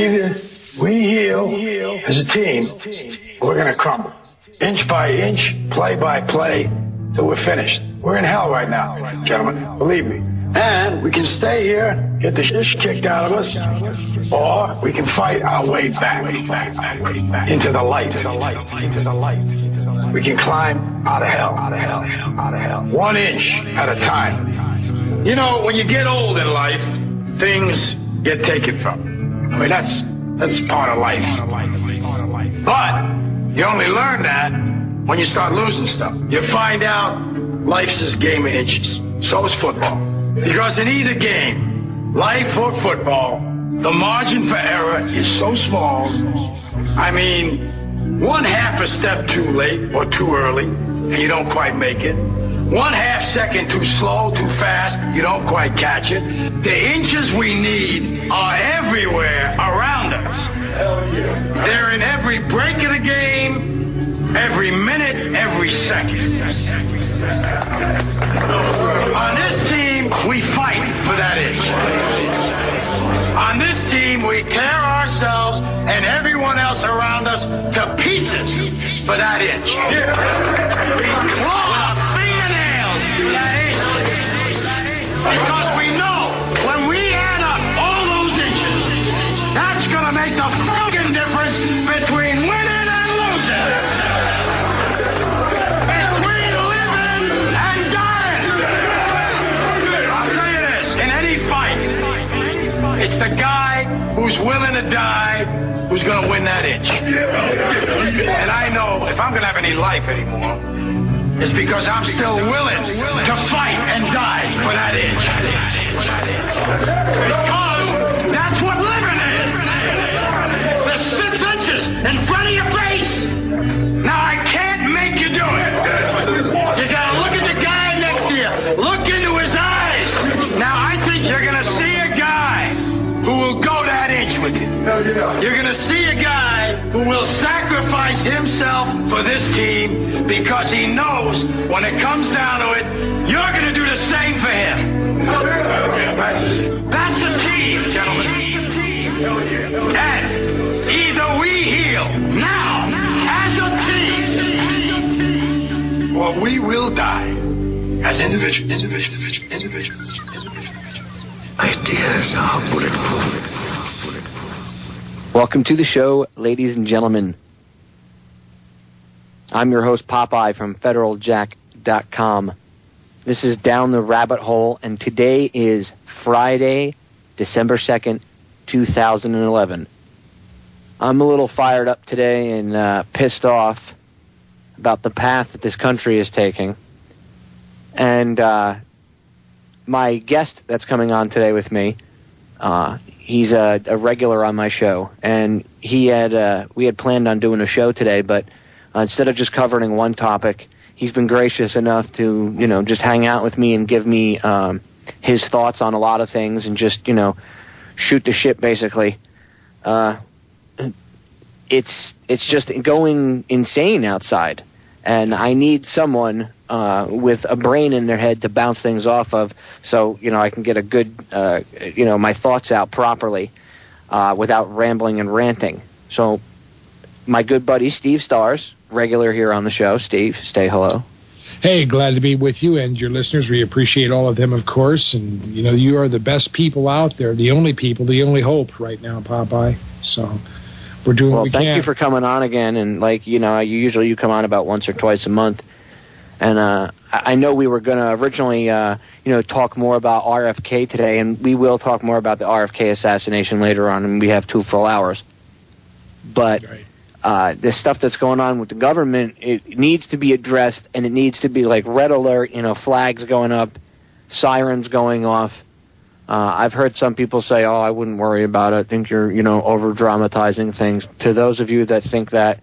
either we heal as a team, or we're going to crumble. Inch by inch, play by play, till we're finished. We're in hell right now, gentlemen, believe me. And we can stay here, get the shit kicked out of us, or we can fight our way back into the light. We can climb out of hell. 1 inch at a time. You know, when you get old in life, things get taken from you. I mean, that's part of life. But you only learn that when you start losing stuff. You find out life's this game of inches. So is football. Because in either game, life or football, the margin for error is so small. I mean, 1/2 a step too late or too early, and you don't quite make it. 1/2 second too slow, too fast, you don't quite catch it. The inches we need are everywhere around us. They're in every break of the game, every minute, every second. On this team, we fight for that inch. On this team, we tear ourselves and everyone else around us to pieces for that inch. We claw our fingernails for that inch. Because we know when we add up all those inches, that's going to make the fucking difference between winning and losing. Between living and dying. I'll tell you this, in any fight, it's the guy who's willing to die who's going to win that inch. And I know if I'm going to have any life anymore, it's because I'm still willing to fight and die for that inch. Because that's what living is. There's 6 inches in front of your face. Now I can't make you do it. You got to look at the guy next to you. Look into his eyes. Now I think you're going to see a guy who will go that inch with you. You're going to see a guy who will sacrifice himself for this team because he knows when it comes down to it, you're going to do the same for him. That's a team, gentlemen. And either we heal now as a team, or we will die as individuals. Ideas are bulletproof. Welcome to the show, ladies and gentlemen. I'm your host, Popeye, from FederalJack.com. This is Down the Rabbit Hole, and today is Friday, December 2nd, 2011. I'm a little fired up today and pissed off about the path that this country is taking. And my guest that's coming on today with me, he's a regular on my show, and we had planned on doing a show today, but instead of just covering one topic, he's been gracious enough to, just hang out with me and give me his thoughts on a lot of things and just, shoot the shit, basically. It's just going insane outside, and I need someone with a brain in their head to bounce things off of, so I can get a good my thoughts out properly without rambling and ranting. So my good buddy Steve Stars, regular here on the show. Steve, say hello. Hey, glad to be with you and your listeners. We appreciate all of them, of course, and you are the best people out there, the only people, the only hope right now, Popeye. So we're doing what we can. Well, thank you for coming on again, and you come on about once or twice a month. And I know we were going to originally, talk more about RFK today, and we will talk more about the RFK assassination later on, and we have 2 full hours. But the stuff that's going on with the government, it needs to be addressed, and it needs to be like red alert, flags going up, sirens going off. I've heard some people say, "Oh, I wouldn't worry about it. I think you're, over-dramatizing things." To those of you that think that,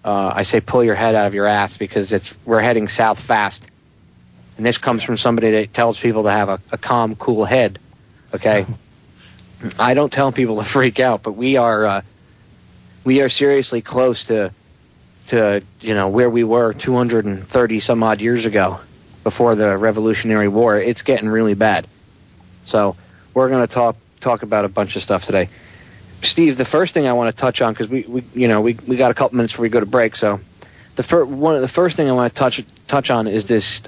I say pull your head out of your ass, because we're heading south fast. And this comes from somebody that tells people to have a calm, cool head, okay? I don't tell people to freak out, but we are seriously close to where we were 230 some odd years ago before the Revolutionary War. It's getting really bad. So we're going to talk about a bunch of stuff today. Steve, the first thing I want to touch on, because we got a couple minutes before we go to break, so the first thing I want to touch on is this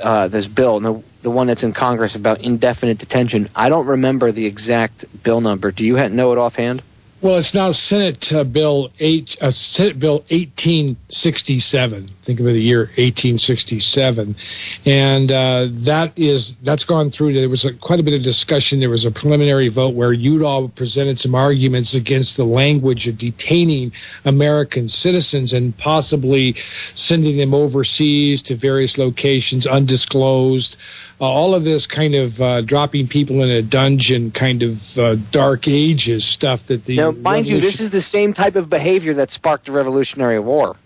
bill, the one that's in Congress about indefinite detention. I don't remember the exact bill number. Do you know it offhand? Well, it's now Senate Bill 1867. Think of it, the year 1867, and that's gone through. There was quite a bit of discussion. There was a preliminary vote where Udall presented some arguments against the language of detaining American citizens and possibly sending them overseas to various locations undisclosed. All of this kind of dropping people in a dungeon, kind of dark ages stuff that the... Now, mind you, this is the same type of behavior that sparked the Revolutionary War.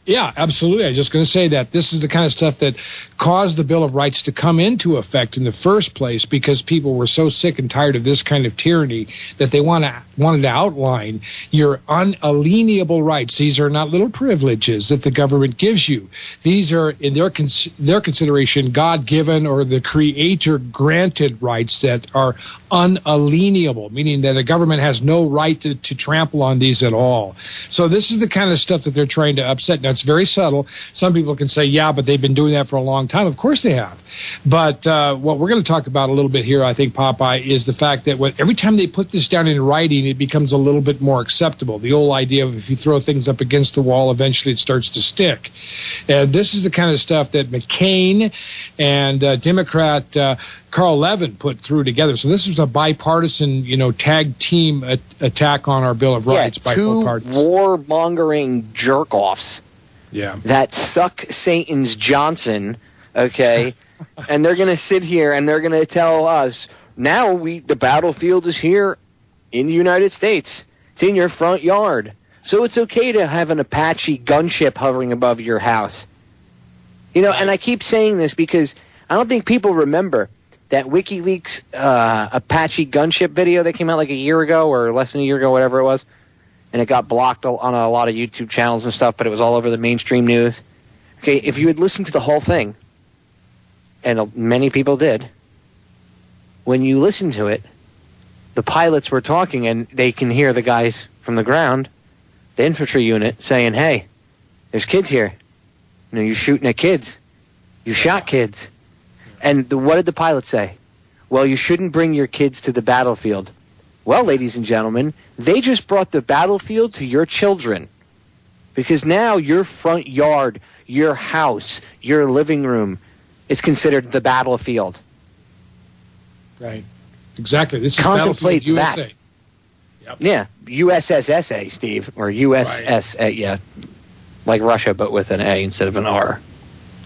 Yeah, absolutely. I was just going to say that this is the kind of stuff that caused the Bill of Rights to come into effect in the first place, because people were so sick and tired of this kind of tyranny that they wanted to outline your unalienable rights. These are not little privileges that the government gives you. These are, in their consideration, God-given or the Creator-granted rights that are unalienable, meaning that a government has no right to trample on these at all. So this is the kind of stuff that they're trying to upset. Now, it's very subtle. Some people can say, yeah, but they've been doing that for a long time. Of course they have. But what we're going to talk about a little bit here, I think, Popeye, is the fact that every time they put this down in writing, it becomes a little bit more acceptable. The old idea of if you throw things up against the wall, eventually it starts to stick. This is the kind of stuff that McCain and Democrat Carl Levin put through together. So this was a bipartisan, tag team attack on our Bill of Rights by both parties. Two warmongering jerk-offs. Yeah. That suck Satan's Johnson, okay? And they're going to sit here and they're going to tell us, now the battlefield is here in the United States. It's in your front yard. So it's okay to have an Apache gunship hovering above your house. And I keep saying this because I don't think people remember that WikiLeaks Apache gunship video that came out like a year ago or less than a year ago, whatever it was. And it got blocked on a lot of YouTube channels and stuff, but it was all over the mainstream news. Okay, if you had listened to the whole thing, and many people did, when you listen to it, the pilots were talking, and they can hear the guys from the ground, the infantry unit, saying, hey, there's kids here. You're shooting at kids. You shot kids. And what did the pilot say? Well, you shouldn't bring your kids to the battlefield. Well, ladies and gentlemen, they just brought the battlefield to your children. Because now your front yard, your house, your living room is considered the battlefield. Right. Exactly. This is Contemplate Battlefield USA. Yep. Yeah. USSSA, Steve. Or USS, right. Yeah. Like Russia, but with an A instead of an R.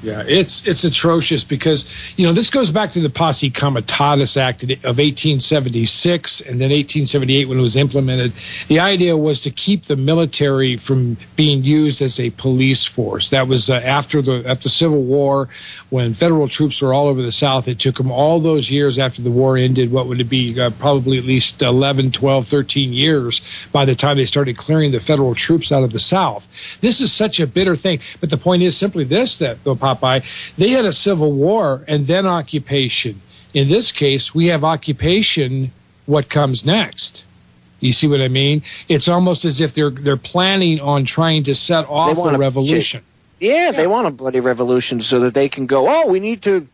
Yeah, it's atrocious because, this goes back to the Posse Comitatus Act of 1876 and then 1878 when it was implemented. The idea was to keep the military from being used as a police force. That was after the Civil War, when federal troops were all over the South. It took them all those years after the war ended, what would it be, probably at least 11, 12, 13 years by the time they started clearing the federal troops out of the South. This is such a bitter thing. But the point is simply this, that Popeye, they had a civil war and then occupation. In this case, we have occupation, what comes next. You see what I mean? It's almost as if they're planning on trying to set off a revolution. They want a bloody revolution so that they can go, we need to,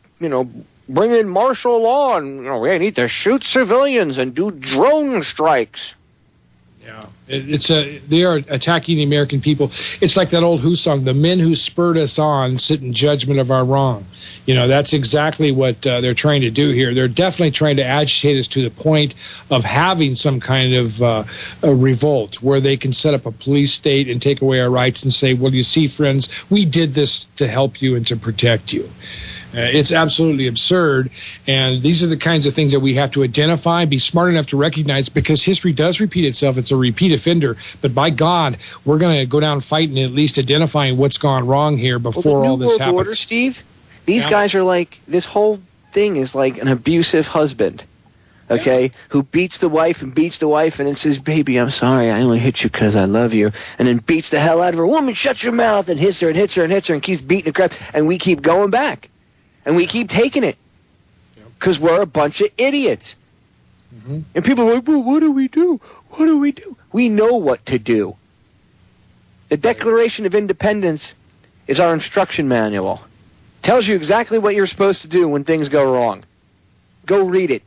bring in martial law and, we need to shoot civilians and do drone strikes. Yeah, they are attacking the American people. It's like that old Who song, "The men who spurred us on sit in judgment of our wrong." That's exactly what they're trying to do here. They're definitely trying to agitate us to the point of having some kind of a revolt where they can set up a police state and take away our rights and say, well, you see, friends, we did this to help you and to protect you. It's absolutely absurd, and these are the kinds of things that we have to identify, be smart enough to recognize, because history does repeat itself. It's a repeat offender, but by God, we're going to go down fighting and at least identifying what's gone wrong here before all this happens. New World Order, Steve, these guys are like, this whole thing is like an abusive husband, okay, who beats the wife and then says, baby, I'm sorry, I only hit you because I love you, and then beats the hell out of her. Woman, shut your mouth, and hits her and hits her and hits her and keeps beating the crap, and we keep going back. And we keep taking it because we're a bunch of idiots. Mm-hmm. And people are like, well, what do we do? what do we do? We know what to do. The Declaration of Independence is our instruction manual. Tells you exactly what you're supposed to do when things go wrong. Go read it.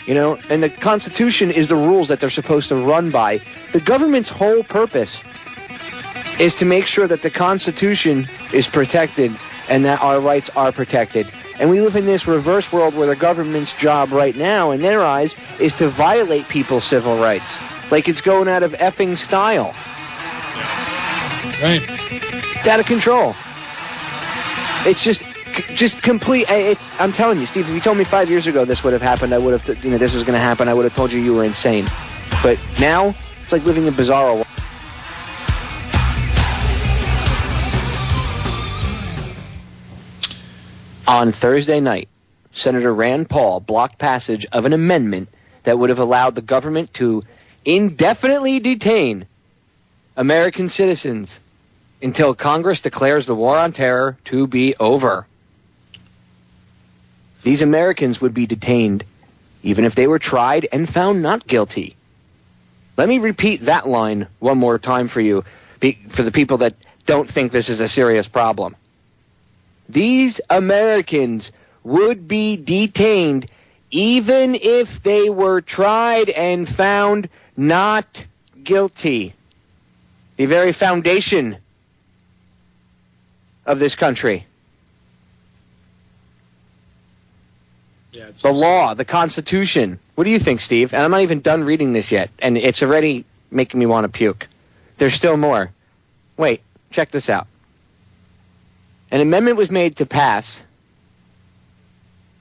You know, and the Constitution is the rules that they're supposed to run by. The government's whole purpose is to make sure that the Constitution is protected and that our rights are protected. And we live in this reverse world where the government's job right now, in their eyes, is to violate people's civil rights. Like it's going out of effing style. Right. It's out of control. It's just complete. I'm telling you, Steve, if you told me 5 years ago this would have happened, I would have, this was going to happen, I would have told you were insane. But now, it's like living in bizarro world. On Thursday night, Senator Rand Paul blocked passage of an amendment that would have allowed the government to indefinitely detain American citizens until Congress declares the war on terror to be over. These Americans would be detained even if they were tried and found not guilty. Let me repeat that line one more time for you, for the people that don't think this is a serious problem. These Americans would be detained even if they were tried and found not guilty. The very foundation of this country. Yeah, the law, the Constitution. What do you think, Steve? And I'm not even done reading this yet, and it's already making me want to puke. There's still more. Wait, check this out. An amendment was made to pass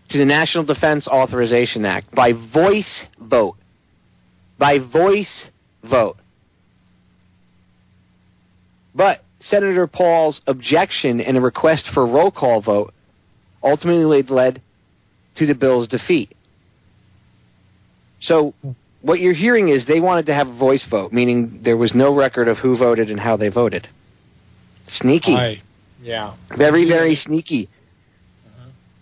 to the National Defense Authorization Act by voice vote. By voice vote. But Senator Paul's objection and a request for a roll call vote ultimately led to the bill's defeat. So what you're hearing is they wanted to have a voice vote, meaning there was no record of who voted and how they voted. Sneaky. Yeah. Very, very sneaky.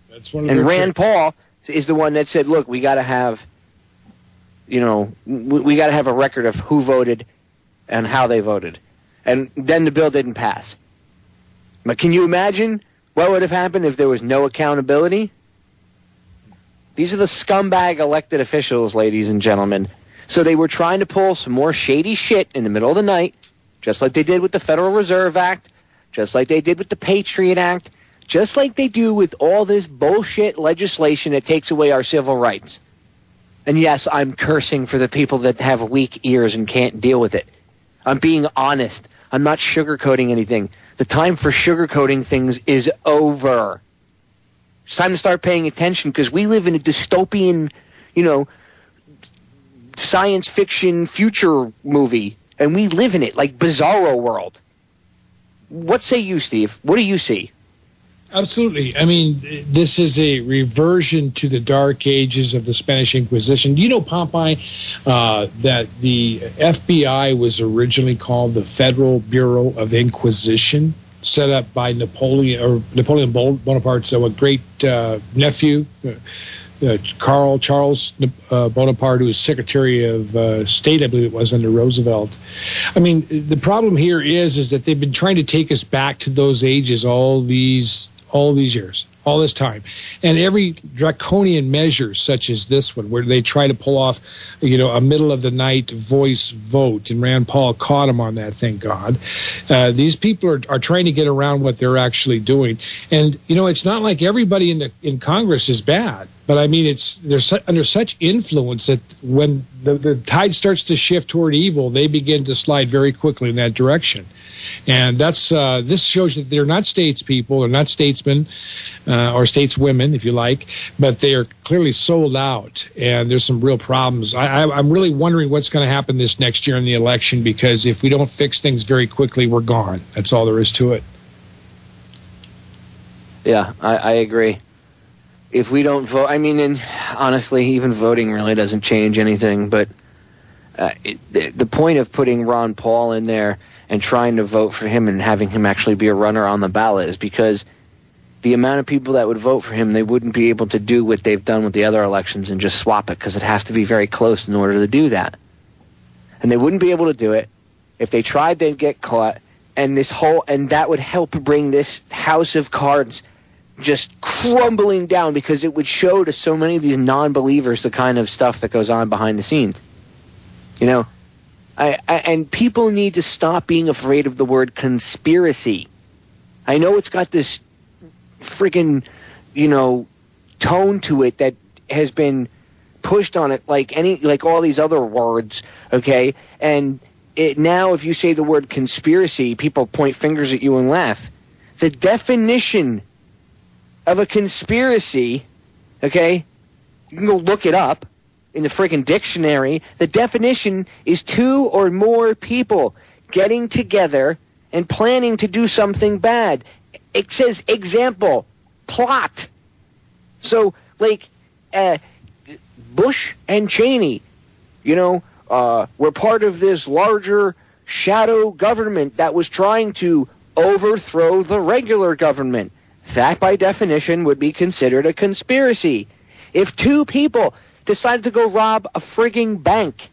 That's one of and their Rand Paul is the one that said, look, we got to have, we got to have a record of who voted and how they voted. And then the bill didn't pass. But can you imagine what would have happened if there was no accountability? These are the scumbag elected officials, ladies and gentlemen. So they were trying to pull some more shady shit in the middle of the night, just like they did with the Federal Reserve Act, just like they did with the Patriot Act, just like they do with all this bullshit legislation that takes away our civil rights. And yes, I'm cursing for the people that have weak ears and can't deal with it. I'm being honest. I'm not sugarcoating anything. The time for sugarcoating things is over. It's time to start paying attention because we live in a dystopian, science fiction future movie, and we live in it like bizarro world. What say you, Steve? What do you see? Absolutely. I mean, this is a reversion to the dark ages of the Spanish Inquisition. Do you know, Popeye, that the FBI was originally called the Federal Bureau of Inquisition, set up by Napoleon Bonaparte's great nephew, Charles Bonaparte, who was Secretary of State, I believe it was, under Roosevelt. I mean, the problem here is that they've been trying to take us back to those ages all these years, all this time. And every draconian measure such as this one, where they try to pull off, a middle-of-the-night voice vote, and Rand Paul caught him on that, thank God. These people are trying to get around what they're actually doing. And, it's not like everybody in Congress is bad. But, I mean, they're under such influence that when the tide starts to shift toward evil, they begin to slide very quickly in that direction. And that's this shows that they're not statespeople, they're not statesmen, or stateswomen, if you like, but they are clearly sold out, and there's some real problems. I'm really wondering what's going to happen this next year in the election, because if we don't fix things very quickly, we're gone. That's all there is to it. Yeah, I agree. If we don't vote, I mean, and honestly, even voting really doesn't change anything, but the point of putting Ron Paul in there and trying to vote for him and having him actually be a runner on the ballot is because the amount of people that would vote for him, they wouldn't be able to do what they've done with the other elections and just swap it, because it has to be very close in order to do that. and they wouldn't be able to do it. If they tried, they'd get caught, and that would help bring this house of cards just crumbling down, because it would show to so many of these non-believers the kind of stuff that goes on behind the scenes. You know, and people need to stop being afraid of the word conspiracy. I know it's got this freaking, tone to it that has been pushed on it like all these other words, okay? And now if you say the word conspiracy, people point fingers at you and laugh. The definition of a conspiracy, okay, you can go look it up in the freaking dictionary. The definition is 2 or more people getting together and planning to do something bad. It says example, plot. So, Bush and Cheney, were part of this larger shadow government that was trying to overthrow the regular government. That, by definition, would be considered a conspiracy. If 2 people decided to go rob a frigging bank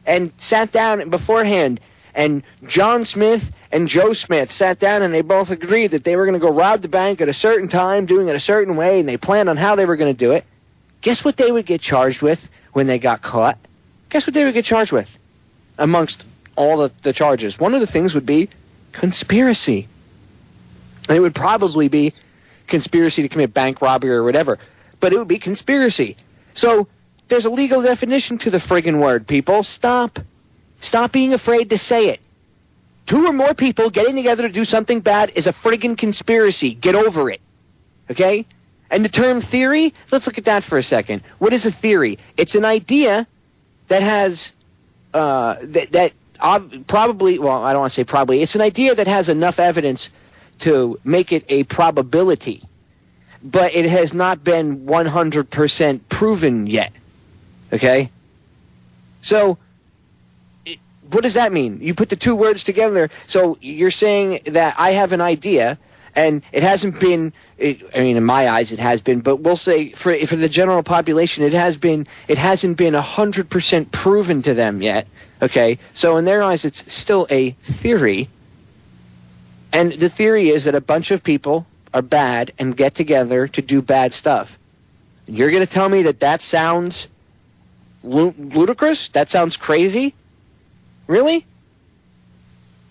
and sat down beforehand, and John Smith and Joe Smith sat down and they both agreed that they were going to go rob the bank at a certain time, doing it a certain way, and they planned on how they were going to do it, guess what they would get charged with when they got caught? Guess what they would get charged with amongst all the charges? One of the things would be conspiracy. And it would probably be conspiracy to commit bank robbery or whatever. But it would be conspiracy. So there's a legal definition to the friggin' word, people. Stop. Stop being afraid to say it. 2 or more people getting together to do something bad is a friggin' conspiracy. Get over it. Okay? And the term theory, let's look at that for a second. What is a theory? It's an idea that has, probably, well, I don't want to say probably, it's an idea that has enough evidence to make it a probability, but it has not been 100% proven yet. Okay? So, what does that mean? You put the 2 words together, so you're saying that I have an idea, and it hasn't been, in my eyes it has been, but we'll say for the general population it hasn't been 100% proven to them yet. Okay? So in their eyes it's still a theory. And the theory is that a bunch of people are bad and get together to do bad stuff. You're going to tell me that sounds ludicrous? That sounds crazy? Really?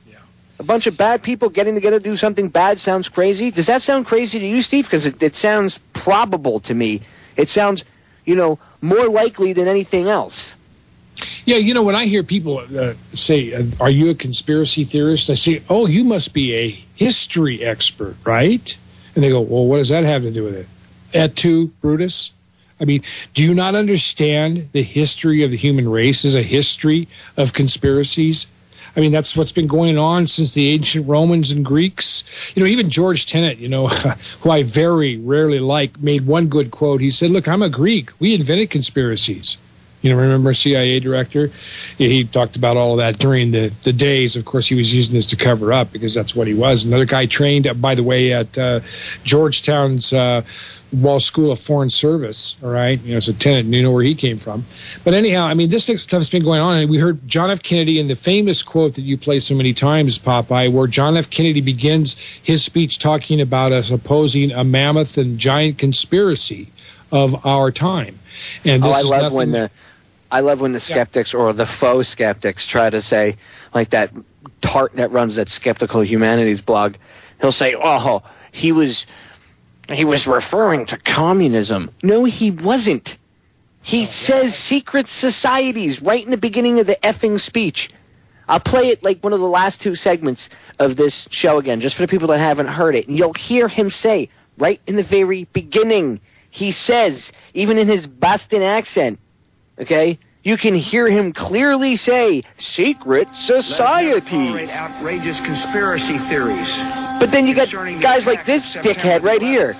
Yeah. A bunch of bad people getting together to do something bad sounds crazy? Does that sound crazy to you, Steve? Because it sounds probable to me. It sounds, more likely than anything else. Yeah, when I hear people say, are you a conspiracy theorist? I say, oh, you must be a history expert, right? And they go, well, what does that have to do with it? Et tu, Brutus? I mean, do you not understand the history of the human race is a history of conspiracies? I mean, that's what's been going on since the ancient Romans and Greeks. Even George Tenet, who I very rarely like, made one good quote. He said, look, I'm a Greek. We invented conspiracies. Remember CIA director? He talked about all of that during the days. Of course, he was using this to cover up because that's what he was. Another guy trained, by the way, at Georgetown's Wall School of Foreign Service, all right? So Tenet, you know where he came from. But anyhow, this stuff's been going on, and we heard John F. Kennedy in the famous quote that you play so many times, Popeye, where John F. Kennedy begins his speech talking about us opposing a mammoth and giant conspiracy of our time. And this I love when the skeptics or the faux skeptics try to say, like that tart that runs that Skeptical Humanities blog, he'll say, oh, he was referring to communism. No, he wasn't. He says secret societies right in the beginning of the effing speech. I'll play it like one of the last 2 segments of this show again, just for the people that haven't heard it. And you'll hear him say, right in the very beginning, he says, even in his Boston accent, okay, you can hear him clearly say, secret societies. Outrageous conspiracy theories. But then you got guys like this dickhead right here.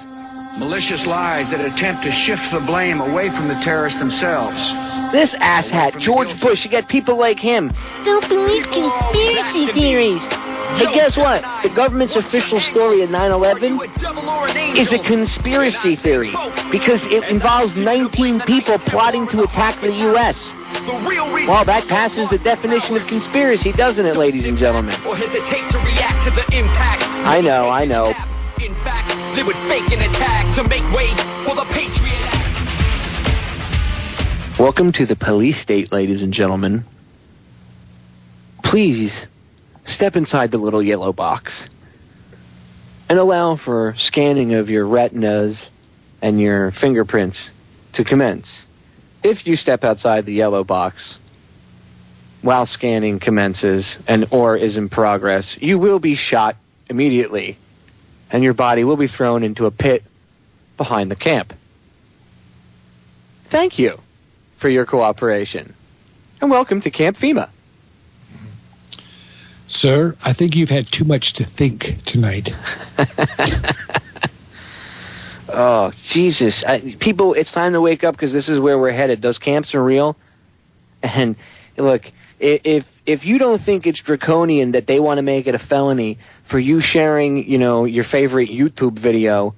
Malicious lies that attempt to shift the blame away from the terrorists themselves. This asshat, George Bush, you got people like him. Don't believe conspiracy theories. Hey, guess what? The government's official story of 9/11 is a conspiracy theory because it involves 19 people plotting to attack the U.S. Well, that passes the definition of conspiracy, doesn't it, ladies and gentlemen? I know. In fact, they would fake an attack to make way for the Patriot Act. Welcome to the police state, ladies and gentlemen. Please step inside the little yellow box and allow for scanning of your retinas and your fingerprints to commence. If you step outside the yellow box while scanning commences or is in progress, you will be shot immediately, and your body will be thrown into a pit behind the camp. Thank you for your cooperation, and welcome to Camp FEMA. Sir, I think you've had too much to think tonight. Oh, Jesus. People, it's time to wake up because this is where we're headed. Those camps are real. And look, if you don't think it's draconian that they want to make it a felony for you sharing, your favorite YouTube video,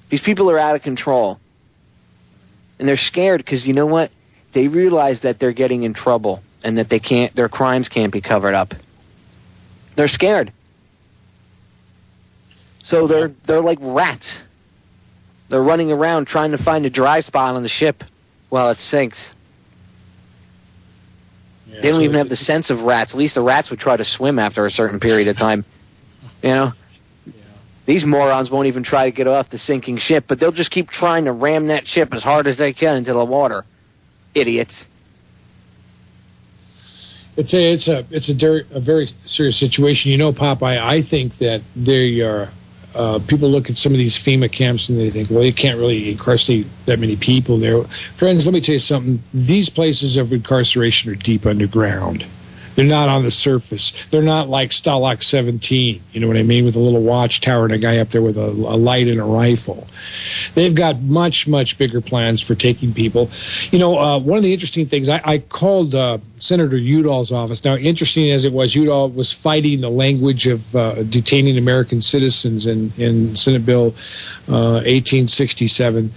these people are out of control. And they're scared because you know what? They realize that they're getting in trouble and that their crimes can't be covered up. They're scared. So they're like rats. They're running around trying to find a dry spot on the ship while it sinks. Yeah, they don't even have the sense of rats. At least the rats would try to swim after a certain period of time. Yeah. These morons won't even try to get off the sinking ship, but they'll just keep trying to ram that ship as hard as they can into the water. Idiots. It's a very serious situation. Popeye, I think that they are. People look at some of these FEMA camps and they think, well, you can't really incarcerate that many people there. Friends, let me tell you something. These places of incarceration are deep underground. They're not on the surface. They're not like Stalag 17, you know what I mean, with a little watchtower and a guy up there with a light and a rifle. They've got much, much bigger plans for taking people. One of the interesting things, I called Senator Udall's office. Now, interesting as it was, Udall was fighting the language of detaining American citizens in Senate Bill 1867.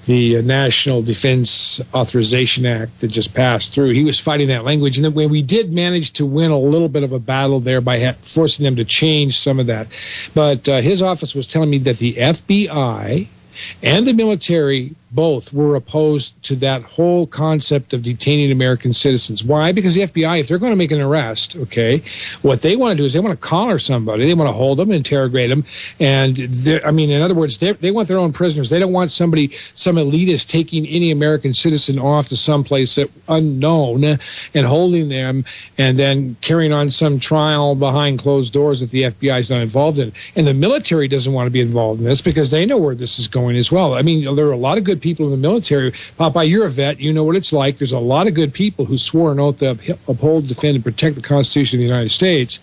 The National Defense Authorization Act that just passed through. He was fighting that language. And then when we did manage to win a little bit of a battle there by forcing them to change some of that. But his office was telling me that the FBI and the military both were opposed to that whole concept of detaining American citizens. Why? Because the FBI, if they're going to make an arrest, okay, what they want to do is they want to collar somebody. They want to hold them, interrogate them. And, in other words, they want their own prisoners. They don't want some elitist taking any American citizen off to someplace unknown and holding them and then carrying on some trial behind closed doors that the FBI is not involved in. And the military doesn't want to be involved in this because they know where this is going as well. There are a lot of good people in the military. Popeye, you're a vet. You know what it's like. There's a lot of good people who swore an oath to uphold, defend, and protect the Constitution of the United States,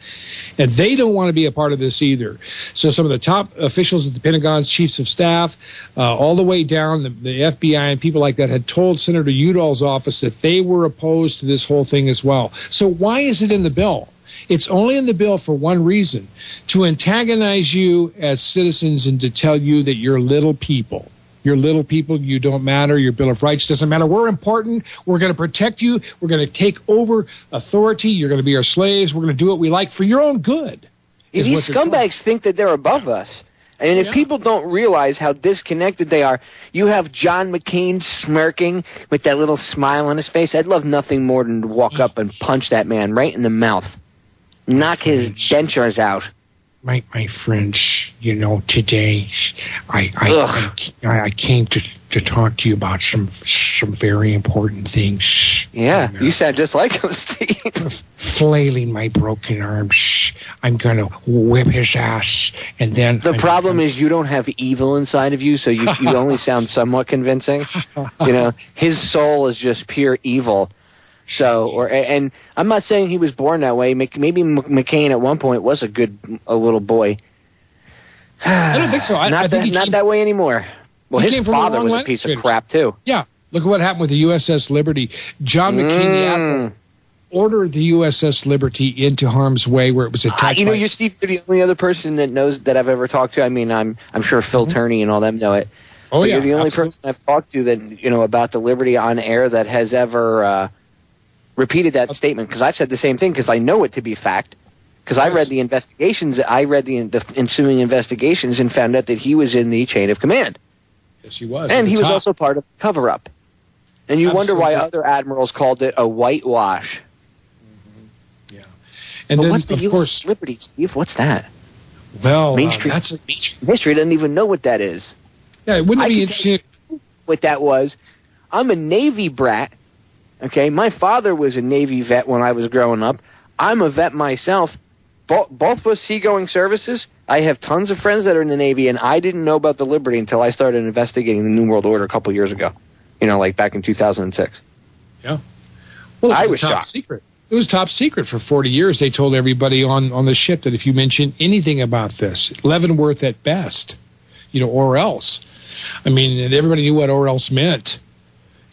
and they don't want to be a part of this either. So some of the top officials at the Pentagon's chiefs of staff, all the way down, the FBI and people like that had told Senator Udall's office that they were opposed to this whole thing as well. So why is it in the bill? It's only in the bill for one reason, to antagonize you as citizens and to tell you that you're little people. You're little people. You don't matter. Your Bill of Rights doesn't matter. We're important. We're going to protect you. We're going to take over authority. You're going to be our slaves. We're going to do what we like for your own good. These scumbags think that they're above us. And if people don't realize how disconnected they are, you have John McCain smirking with that little smile on his face. I'd love nothing more than to walk up and punch that man right in the mouth. Knock his dentures out. My friends, today I came to talk to you about some very important things. Yeah, you sound just like him, Steve. Flailing my broken arms, I'm gonna whip his ass, and then the problem is you don't have evil inside of you, so you only sound somewhat convincing. His soul is just pure evil. So, and I'm not saying he was born that way. Maybe McCain at one point was a little boy. I don't think so. I think not that way anymore. Well, his father was a piece of crap too. Yeah, look at what happened with the USS Liberty. John McCain, the admiral. order the USS Liberty into harm's way where it was attacked. You know, you're Steve. You're the only other person that knows that I've ever talked to. I mean, I'm sure Phil Turney and all them know it. Oh, but yeah, you're the only absolutely. person I've talked to that about the Liberty on air that has ever repeated that statement. Because I've said the same thing because I know it to be fact. Because I read the investigations, I read the ensuing investigations and found out that he was in the chain of command. Yes, he was. And at he the was top. also part of the cover-up. And you wonder why other admirals called it a whitewash. Yeah. And But then, what's the of U.S. course, Liberty, Steve? What's that? well, Mainstream history doesn't even know what that is. yeah, wouldn't it be can interesting? tell you what that was. I'm a Navy brat. Okay, my father was a Navy vet when I was growing up. I'm a vet myself. Both of us seagoing services. I have tons of friends that are in the Navy, and I didn't know about the Liberty until I started investigating the New World Order a couple years ago. Like back in 2006. Yeah. Well, I it was top shocked. secret. It was top secret for 40 years. They told everybody on the ship that if you mention anything about this, Leavenworth at best, or else. I mean, everybody knew what or else meant.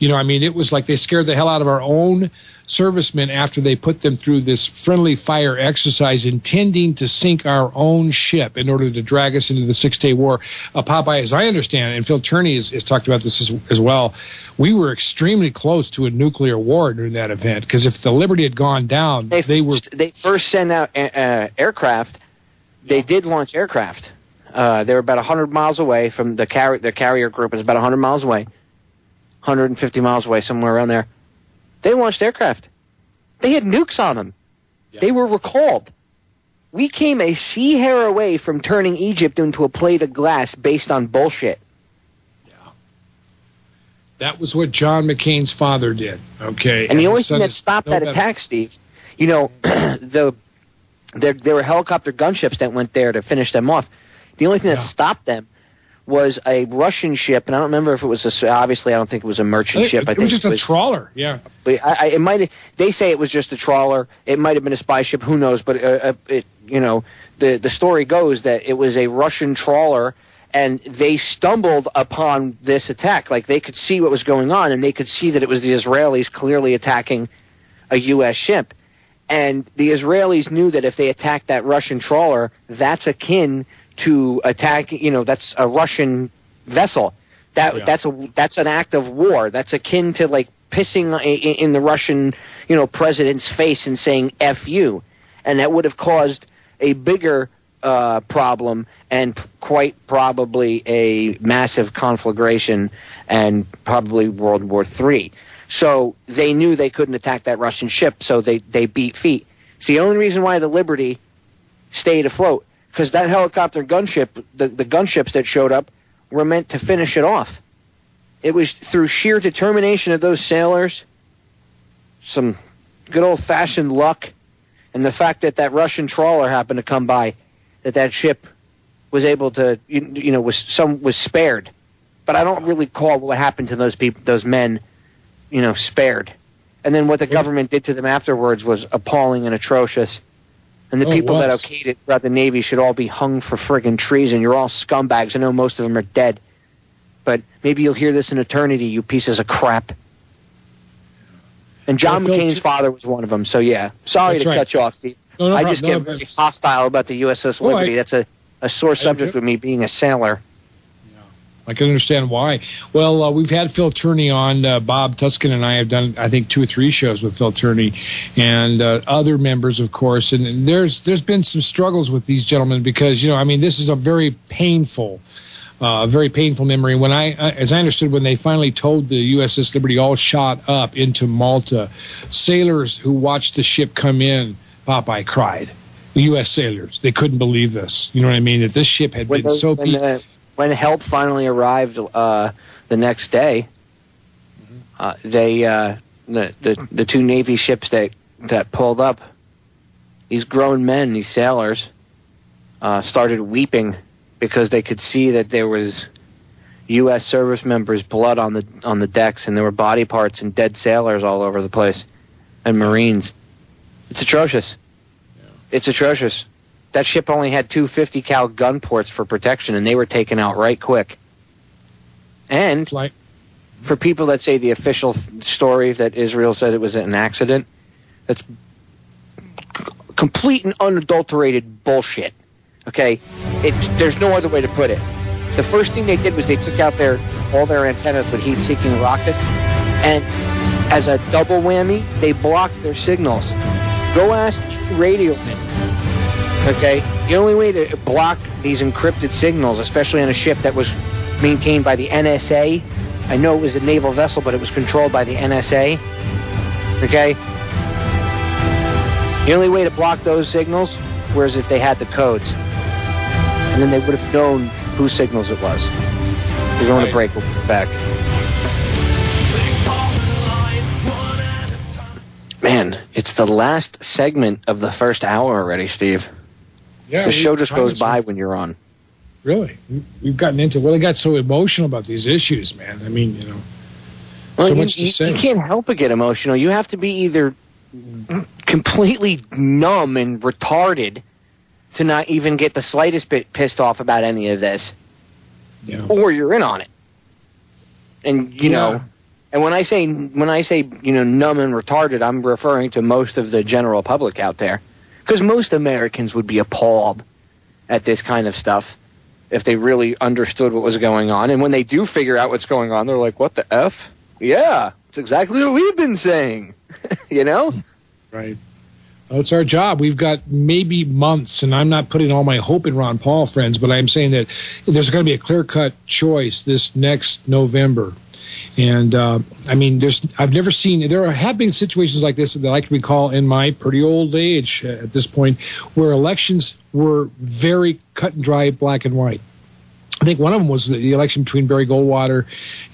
It was like they scared the hell out of our own servicemen after they put them through this friendly fire exercise intending to sink our own ship in order to drag us into the 6-Day War. Popeye, as I understand, and Phil Turney has talked about this as well, we were extremely close to a nuclear war during that event, because if the Liberty had gone down, they first sent out aircraft. They did launch aircraft. They were about 100 miles away from the carrier group. Was about 100 miles away, 150 miles away, somewhere around there. They launched aircraft. They had nukes on them. Yeah. They were recalled. We came a sea hair away from turning Egypt into a plate of glass based on bullshit. Yeah. That was what John McCain's father did. Okay. And the only thing that stopped that attack, Steve, there were helicopter gunships that went there to finish them off. The only thing that stopped them was a Russian ship, and I don't remember if it was obviously I don't think it was a merchant ship. I think it was just a trawler. Yeah, but it might. They say it was just a trawler. It might have been a spy ship. Who knows? But the story goes that it was a Russian trawler, and they stumbled upon this attack. Like they could see what was going on, and they could see that it was the Israelis clearly attacking a U.S. ship, and the Israelis knew that if they attacked that Russian trawler, that's akin to attack, that's a Russian vessel. That's an act of war. That's akin to like pissing in the Russian, president's face and saying "F you," and that would have caused a bigger problem and quite probably a massive conflagration and probably World War III. So they knew they couldn't attack that Russian ship, so they beat feet. It's the only reason why the Liberty stayed afloat. Because that helicopter gunship, the gunships that showed up, were meant to finish it off. It was through sheer determination of those sailors, some good old-fashioned luck, and the fact that that Russian trawler happened to come by, that ship was able to, was spared. But I don't really call what happened to those people, those men, spared. And then what the government did to them afterwards was appalling and atrocious. And the people that okayed it throughout the Navy should all be hung for friggin' treason. You're all scumbags. I know most of them are dead. But maybe you'll hear this in eternity, you pieces of crap. And John McCain's father was one of them. So, yeah. Sorry to cut you off, Steve. No I just get very hostile about the USS Liberty. That's a sore subject with me being a sailor. I can understand why. Well, we've had Phil Turney on. Bob Tuscan and I have done, I think, 2 or 3 shows with Phil Turney and other members, of course. And there's been some struggles with these gentlemen because, this is a very painful memory. When as I understood, when they finally towed the USS Liberty all shot up into Malta, sailors who watched the ship come in, Popeye cried. The U.S. sailors, they couldn't believe this. You know what I mean? That this ship had been so beat. When help finally arrived the next day, the 2 Navy ships that pulled up, these grown men, these sailors, started weeping because they could see that there was U.S. service members' blood on the decks, and there were body parts and dead sailors all over the place, and Marines. It's atrocious. Yeah. It's atrocious. That ship only had 2 50 cal gun ports for protection, and they were taken out right quick. And for people that say the official story that Israel said it was an accident, That's complete and unadulterated bullshit. Okay? There's no other way to put it. The first thing they did was they took out all their antennas with heat-seeking rockets, and as a double whammy, they blocked their signals. Go ask radio men. Okay? The only way to block these encrypted signals, especially on a ship that was maintained by the NSA, I know it was a naval vessel, but it was controlled by the NSA. Okay? The only way to block those signals was if they had the codes. And then they would have known whose signals it was. We're going to break. We'll be back. Man, it's the last segment of the first hour already, Steve. Yeah, the show just goes by when you're on. Really? We've gotten into, I got so emotional about these issues, man. I mean, Well, so much to say. You can't help but get emotional. You have to be either completely numb and retarded to not even get the slightest bit pissed off about any of this, or you're in on it. And you know, and when I say numb and retarded, I'm referring to most of the general public out there, because most Americans would be appalled at this kind of stuff if they really understood what was going on. And when they do figure out what's going on, they're like, "What the F? Yeah, it's exactly what we've been saying." You know? Right. Well, it's our job. We've got maybe months, and I'm not putting all my hope in Ron Paul, friends, but I'm saying that there's going to be a clear-cut choice this next November. And, I mean, I've never seen, there have been situations like this that I can recall in my pretty old age at this point, where elections were very cut and dry, black and white. I think one of them was the election between Barry Goldwater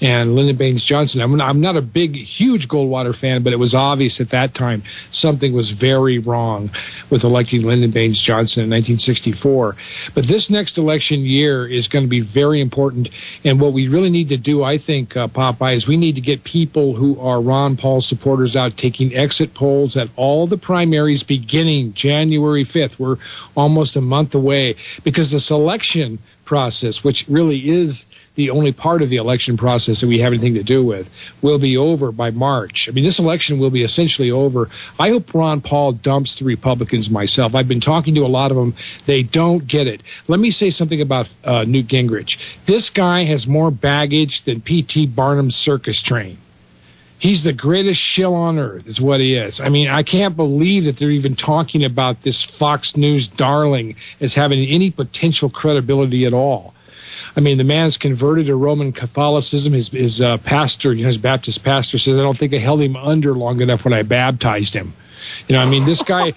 and Lyndon Baines Johnson. I'm not a huge Goldwater fan, but it was obvious at that time something was very wrong with electing Lyndon Baines Johnson in 1964. But this next election year is going to be very important. And what we really need to do, I think, Popeye, is we need to get people who are Ron Paul supporters out taking exit polls at all the primaries beginning January 5th. We're almost a month away, because the selection process, which really is the only part of the election process that we have anything to do with, will be over by March. I mean, this election will be essentially over. I hope Ron Paul dumps the Republicans myself. I've been talking to a lot of them. They don't get it. Let me say something about Newt Gingrich. This guy has more baggage than P.T. Barnum's circus train. He's the greatest shill on earth, is what he is. I mean, I can't believe that they're even talking about this Fox News darling as having any potential credibility at all. I mean, the man's converted to Roman Catholicism. His pastor, his Baptist pastor, says, "I don't think I held him under long enough when I baptized him." I mean, this guy...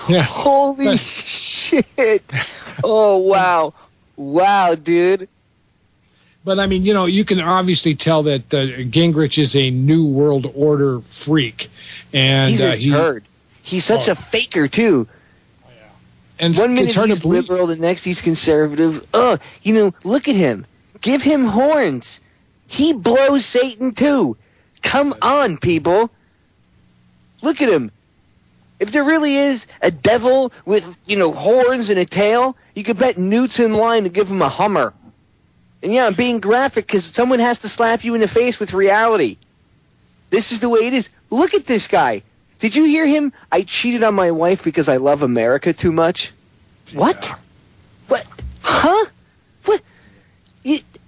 Holy shit. Oh, wow. Wow, dude. But, I mean, you can obviously tell that Gingrich is a New World Order freak. And he's a turd. He's such a faker, too. Oh, yeah. And one minute he's liberal, the next he's conservative. Look at him. Give him horns. He blows Satan, too. Come on, people. Look at him. If there really is a devil with, horns and a tail, you could bet Newt's in line to give him a Hummer. And yeah, I'm being graphic because someone has to slap you in the face with reality. This is the way it is. Look at this guy. Did you hear him? I cheated on my wife because I love America too much. Yeah. What? What? Huh? What?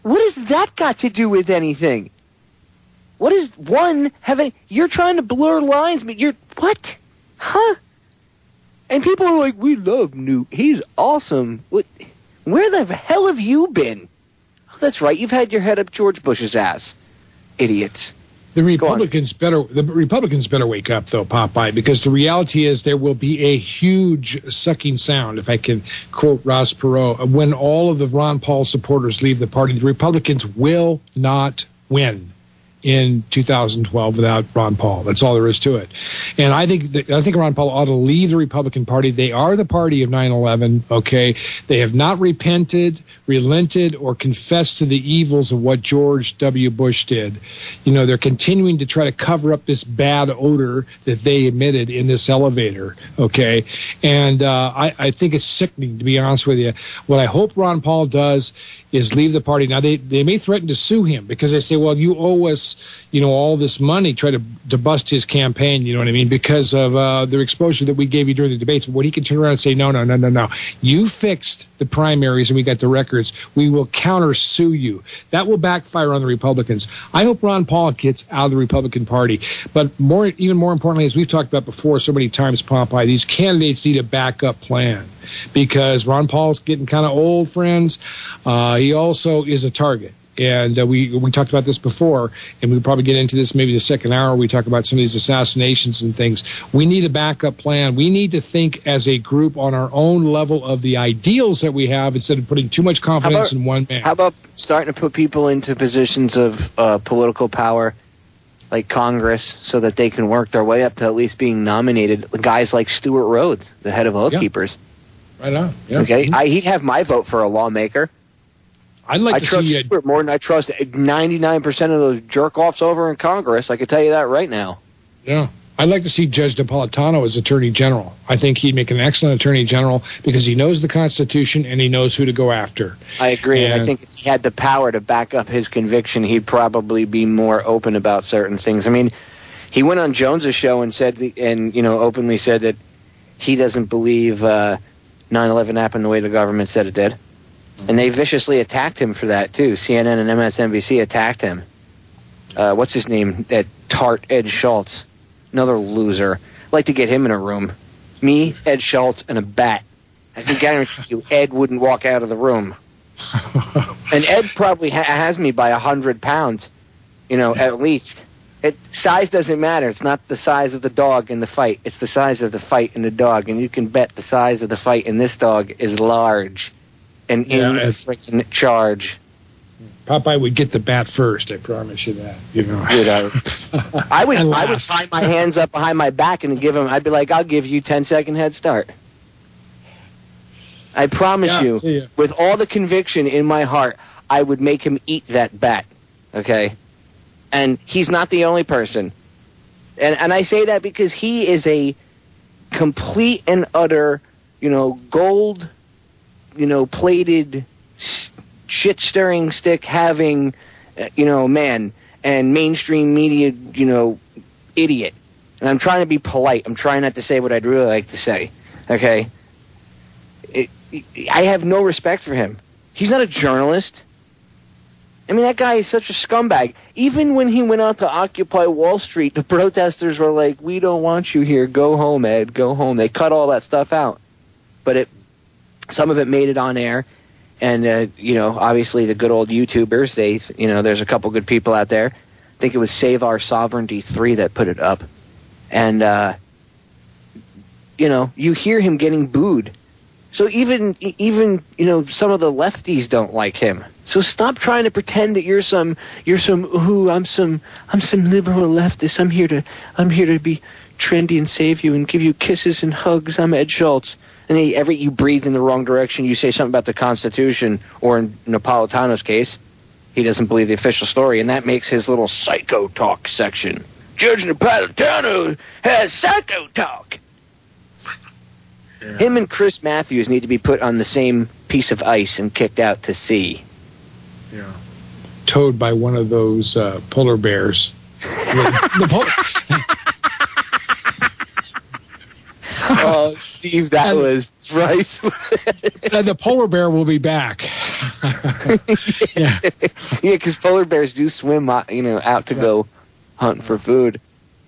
What has that got to do with anything? What is one having? You're trying to blur lines, but you're what? Huh? And people are like, "We love Newt. He's awesome." What? Where the hell have you been? That's right. You've had your head up George Bush's ass, idiots. The Republicans better wake up, though, Popeye, because the reality is there will be a huge sucking sound, if I can quote Ross Perot, when all of the Ron Paul supporters leave the party. The Republicans will not win in 2012 without Ron Paul. That's all there is to it. And I think Ron Paul ought to leave the Republican Party. They are the party of 9/11, okay? They have not repented, relented, or confessed to the evils of what George W. Bush did. They're continuing to try to cover up this bad odor that they emitted in this elevator, okay? And I think it's sickening, to be honest with you. What I hope Ron Paul does is leave the party. Now, they may threaten to sue him because they say, well, you owe us all this money, try to bust his campaign, you know what I mean, because of the exposure that we gave you during the debates. But when he can turn around and say, no, you fixed the primaries and we got the records, we will countersue you. That will backfire on the Republicans. I hope Ron Paul gets out of the Republican Party. But even more importantly, as we've talked about before so many times, Popeye, these candidates need a backup plan, because Ron Paul's getting kind of old, friends. He also is a target. And we talked about this before, and we'll probably get into this maybe the second hour. We talk about some of these assassinations and things. We need a backup plan. We need to think as a group on our own level of the ideals that we have, instead of putting too much confidence in one man. How about starting to put people into positions of political power, like Congress, so that they can work their way up to at least being nominated? Guys like Stuart Rhodes, the head of Oath Keepers. Right on. Yeah. Okay, he'd have my vote for a lawmaker. I'd like to trust see Stuart more than I trust 99% of those jerk-offs over in Congress. I can tell you that right now. Yeah. I'd like to see Judge Napolitano as Attorney General. I think he'd make an excellent Attorney General because he knows the Constitution and he knows who to go after. I agree, and I think if he had the power to back up his conviction, he'd probably be more open about certain things. I mean, he went on Jones's show and said, openly said that he doesn't believe 9/11 happened the way the government said it did. And they viciously attacked him for that, too. CNN and MSNBC attacked him. What's his name? That tart Ed Schultz. Another loser. I'd like to get him in a room. Me, Ed Schultz, and a bat. I can guarantee you Ed wouldn't walk out of the room. And Ed probably has me by 100 pounds, at least. Size doesn't matter. It's not the size of the dog in the fight. It's the size of the fight in the dog. And you can bet the size of the fight in this dog is large. And in a freaking charge. Popeye would get the bat first, I promise you that. Dude, I would tie my hands up behind my back and give him, I'd be like, I'll give you 10-second head start. I promise you, with all the conviction in my heart, I would make him eat that bat. Okay? And he's not the only person. And I say that because he is a complete and utter, gold, plated, shit-stirring stick having, man, and mainstream media, idiot. And I'm trying to be polite. I'm trying not to say what I'd really like to say. Okay? I have no respect for him. He's not a journalist. I mean, that guy is such a scumbag. Even when he went out to Occupy Wall Street, the protesters were like, we don't want you here. Go home, Ed. Go home. They cut all that stuff out. But some of it made it on air. And, obviously the good old YouTubers, there's a couple good people out there. I think it was Save Our Sovereignty 3 that put it up. And, you hear him getting booed. So even some of the lefties don't like him. So stop trying to pretend that I'm some liberal leftist. I'm here to be trendy and save you and give you kisses and hugs. I'm Ed Schultz. And you breathe in the wrong direction. You say something about the Constitution, or in Napolitano's case, he doesn't believe the official story, and that makes his little psycho talk section. Judge Napolitano has psycho talk. Yeah. Him and Chris Matthews need to be put on the same piece of ice and kicked out to sea. Yeah. Towed by one of those polar bears. Oh, Steve, that was priceless. The polar bear will be back. Yeah, because polar bears do swim, out to go hunt for food.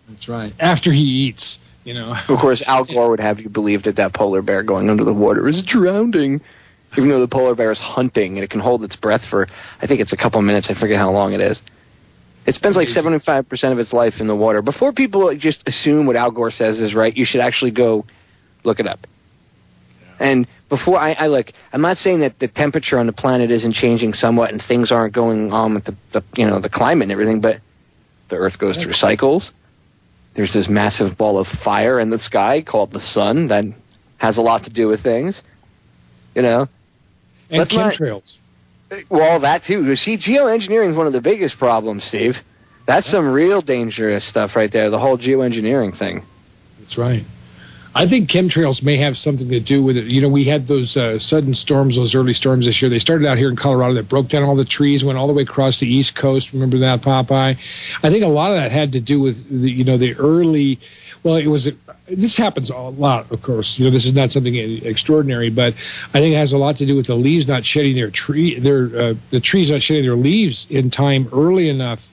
That's right. After he eats, Of course, Al Gore would have you believe that polar bear going under the water is drowning, even though the polar bear is hunting and it can hold its breath for, I think it's a couple minutes. I forget how long it is. It spends like 75% of its life in the water. Before people just assume what Al Gore says is right, you should actually go look it up. Yeah. And before I look, I'm not saying that the temperature on the planet isn't changing somewhat and things aren't going on with the climate and everything, but the Earth goes through cycles. There's this massive ball of fire in the sky called the sun that has a lot to do with things, And chemtrails. Well, that too. See, geoengineering is one of the biggest problems, Steve. That's some real dangerous stuff right there, the whole geoengineering thing. That's right. I think chemtrails may have something to do with it. You know, we had those sudden storms, those early storms this year. They started out here in Colorado that broke down all the trees, went all the way across the East Coast. Remember that, Popeye? I think a lot of that had to do with the early. Well, it was. This happens a lot, of course. You know, this is not something extraordinary, but I think it has a lot to do with the leaves not shedding the trees not shedding their leaves in time early enough.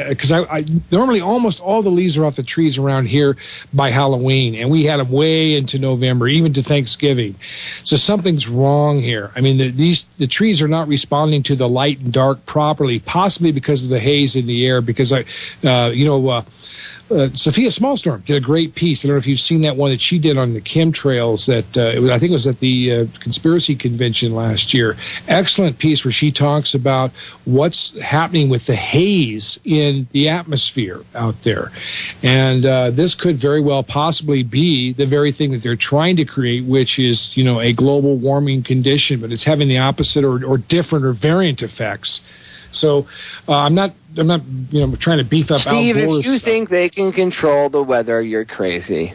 Because I normally almost all the leaves are off the trees around here by Halloween, and we had them way into November, even to Thanksgiving. So something's wrong here. I mean, the trees are not responding to the light and dark properly, possibly because of the haze in the air. Because Sophia Smallstorm did a great piece. I don't know if you've seen that one that she did on the chemtrails. I think it was at the conspiracy convention last year. Excellent piece where she talks about what's happening with the haze in the atmosphere out there, and this could very well possibly be the very thing that they're trying to create, which is a global warming condition, but it's having the opposite or different or variant effects. So I'm not trying to beef up Steve, outdoors if you stuff. think they can control the weather, you're crazy.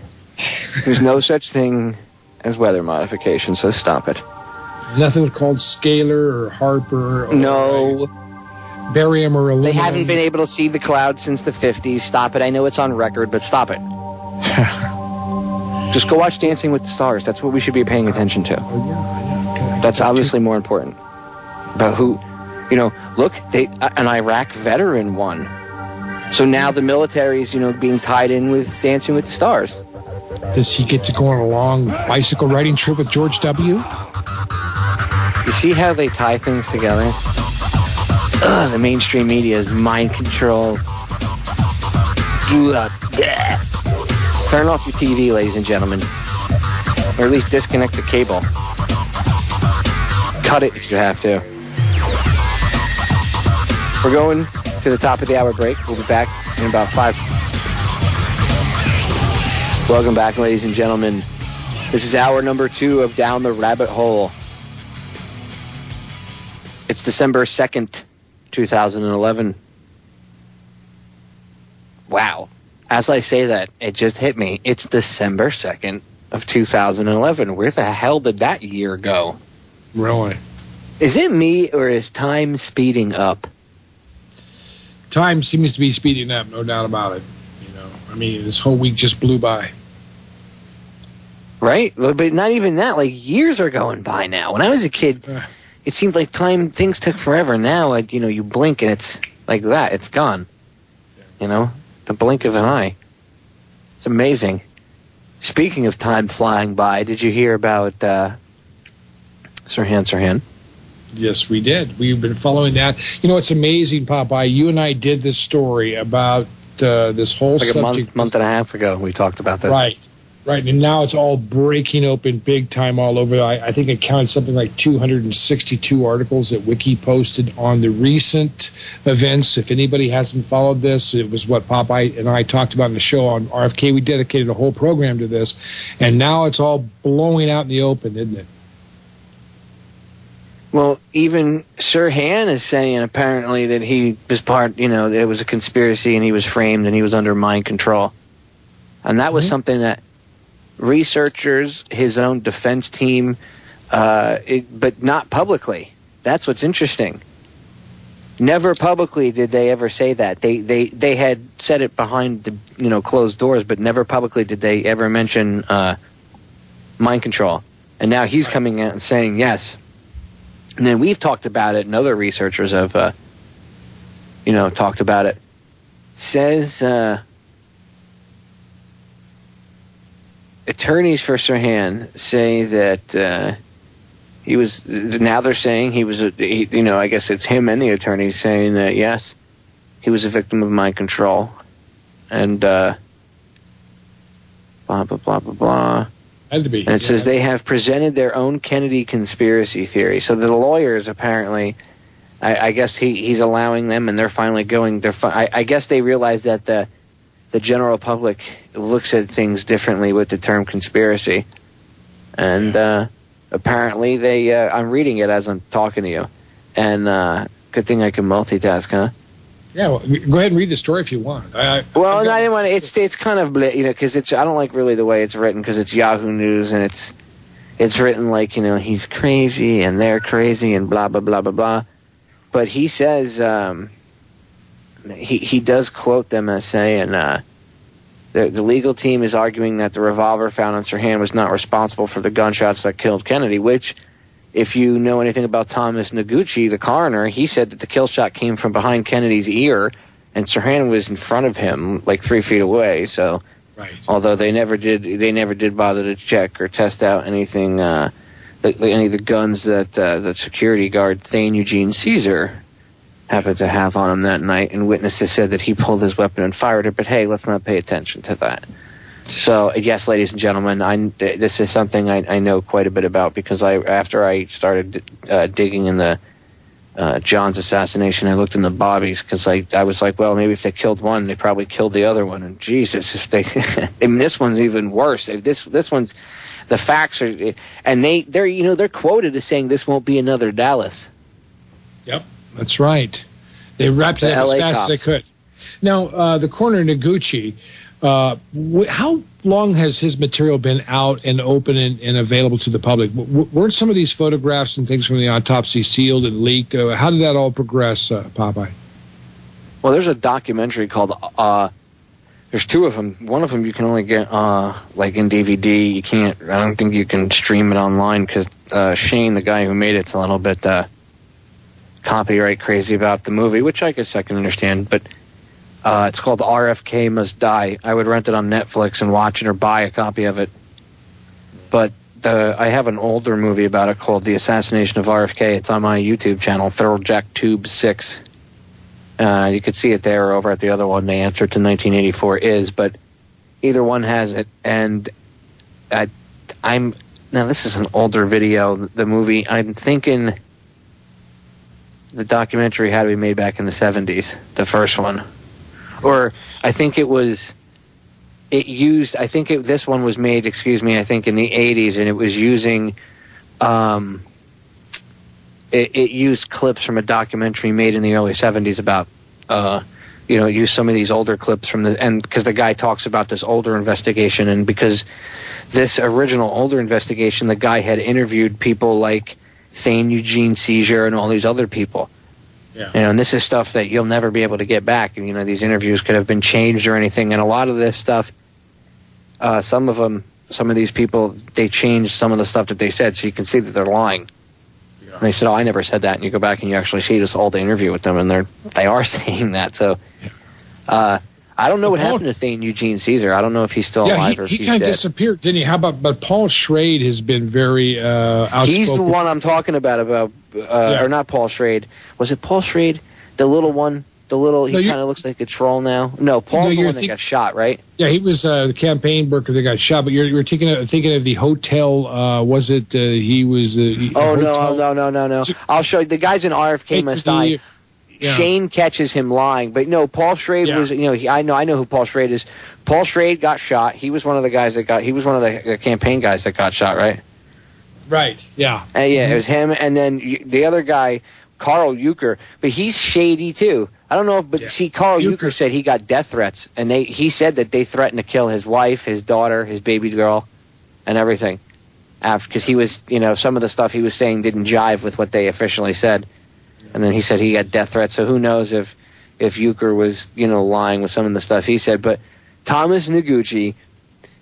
There's no such thing as weather modification, so stop it. Nothing called scalar or Harper or No. barium or aluminum. They haven't been able to see the clouds since the 50s. Stop it. I know it's on record, but stop it. Just go watch Dancing with the Stars. That's what we should be paying attention to. That's obviously more important. About who... look, an Iraq veteran won. So now the military is, being tied in with Dancing with the Stars. Does he get to go on a long bicycle riding trip with George W.? You see how they tie things together? Ugh, the mainstream media is mind control. Turn off your TV, ladies and gentlemen. Or at least disconnect the cable. Cut it if you have to. We're going to the top of the hour break. We'll be back in about 5. Welcome back, ladies and gentlemen. This is hour number 2 of Down the Rabbit Hole. It's December 2nd, 2011. Wow. As I say that, it just hit me. It's December 2nd of 2011. Where the hell did that year go? Really? Is it me, or is time speeding up? Time seems to be speeding up, no doubt about it. I mean, this whole week just blew by. Right? But not even that. Like, years are going by now. When I was a kid, it seemed like things took forever. Now, you blink and it's like that. It's gone. The blink of an eye. It's amazing. Speaking of time flying by, did you hear about Sirhan? Yes, we did. We've been following that. It's amazing, Popeye. You and I did this story about this whole like subject. a month and a half ago, we talked about this. Right. And now it's all breaking open big time all over. I think it counted something like 262 articles that Wiki posted on the recent events. If anybody hasn't followed this, it was what Popeye and I talked about in the show on RFK. We dedicated a whole program to this. And now it's all blowing out in the open, isn't it? Well, even Sirhan is saying apparently that he was that it was a conspiracy and he was framed and he was under mind control. And that was something that researchers, his own defense team, but not publicly. That's what's interesting. Never publicly did they ever say that. They had said it behind the closed doors, but never publicly did they ever mention mind control. And now he's coming out and saying yes. And then we've talked about it, and other researchers have, talked about it. It says attorneys for Sirhan say that he was. Now they're saying he was. I guess it's him and the attorneys saying that yes, he was a victim of mind control, and blah blah blah blah blah. Had to be. And it says they have presented their own Kennedy conspiracy theory. So the lawyers apparently, I guess he's allowing them, and they're finally going. I guess they realize that the general public looks at things differently with the term conspiracy, and apparently they. I'm reading it as I'm talking to you, and good thing I can multitask, huh? Yeah, well, go ahead and read the story if you want. I didn't want to. It's kind of because I don't like really the way it's written because it's Yahoo News and it's written like he's crazy and they're crazy and blah blah blah blah blah. But he says he does quote them as saying the legal team is arguing that the revolver found on Sirhan was not responsible for the gunshots that killed Kennedy, which, if you know anything about Thomas Noguchi, the coroner, he said that the kill shot came from behind Kennedy's ear, and Sirhan was in front of him, like 3 feet away. So, right. Although they never did bother to check or test out anything, any of the guns that the security guard Thane Eugene Caesar happened to have on him that night, and witnesses said that he pulled his weapon and fired it. But hey, let's not pay attention to that. So, yes, ladies and gentlemen, this is something I know quite a bit about because after I started digging in the John's assassination, I looked in the Bobby's because I was like, well, maybe if they killed one, they probably killed the other one. And Jesus, if they, I mean, this one's even worse. This one's, the facts are, and they're quoted as saying this won't be another Dallas. Yep, that's right. They wrapped it up as fast as they could. Now, the coroner Noguchi. How long has his material been out and open and available to the public? Weren't some of these photographs and things from the autopsy sealed and leaked? How did that all progress, Popeye? Well, there's a documentary called, there's 2 of them. One of them you can only get like in DVD. You can't, I don't think you can stream it online because Shane, the guy who made it's a little bit copyright crazy about the movie, which I guess I can understand, but it's called RFK Must Die. I would rent it on Netflix and watch it or buy a copy of it. But I have an older movie about it called The Assassination of RFK. It's on my YouTube channel, Feral Jack Tube 6. You could see it there or over at the other one. The answer to 1984 is, but either one has it. And now this is an older video. The movie, I'm thinking the documentary had to be made back in the 70s, the first one. Or I think this one was made, I think in the 80s, and it was using, it used clips from a documentary made in the early 70s about, it used some of these older clips because the guy talks about this older investigation, and because this original older investigation, the guy had interviewed people like Thane Eugene Caesar and all these other people. Yeah. And this is stuff that you'll never be able to get back. These interviews could have been changed or anything. And a lot of this stuff, some of these people, they changed some of the stuff that they said, so you can see that they're lying. Yeah. And they said, "Oh, I never said that." And you go back and you actually see this old interview with them, and they are saying that. So, I don't know what happened to Thane Eugene Caesar. I don't know if he's still alive or if he's dead. He kind of disappeared, didn't he? How about? But Paul Schrade has been very outspoken. He's the one I'm talking about, or not Paul Schrade. Was it Paul Schrade? The little one? He kind of looks like a troll now. No, Paul's the one that got shot, right? Yeah, he was the campaign worker that got shot. But you're thinking of the hotel. Was it he was? No. I'll show you. The guys in RFK Must Die. Yeah. Shane catches him lying, but no, Paul Schrade was. I know who Paul Schrade is. Paul Schrade got shot. He was one of the guys he was one of the campaign guys that got shot, right? Right. Yeah. It was him, and then the other guy, Carl Euchre, but he's shady too. I don't know, see, Carl Euchre said he got death threats, and he said that they threatened to kill his wife, his daughter, his baby girl, and everything, because he was, some of the stuff he was saying didn't jive with what they officially said. And then he said he got death threats, so who knows if Euchre was, lying with some of the stuff he said. But Thomas Noguchi,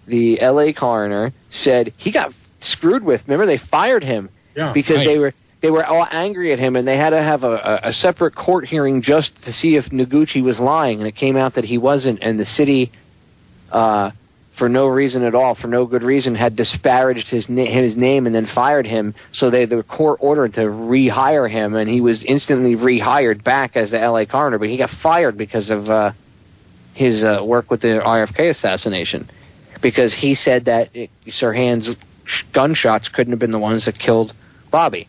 the L.A. coroner, said he got screwed with. Remember, they fired him because they were all angry at him, and they had to have a separate court hearing just to see if Noguchi was lying. And it came out that he wasn't, and the city, for no reason at all, for no good reason, had disparaged his name and then fired him. So the court ordered to rehire him, and he was instantly rehired back as the L.A. coroner. But he got fired because of his work with the RFK assassination, because he said that Sirhan's gunshots couldn't have been the ones that killed Bobby.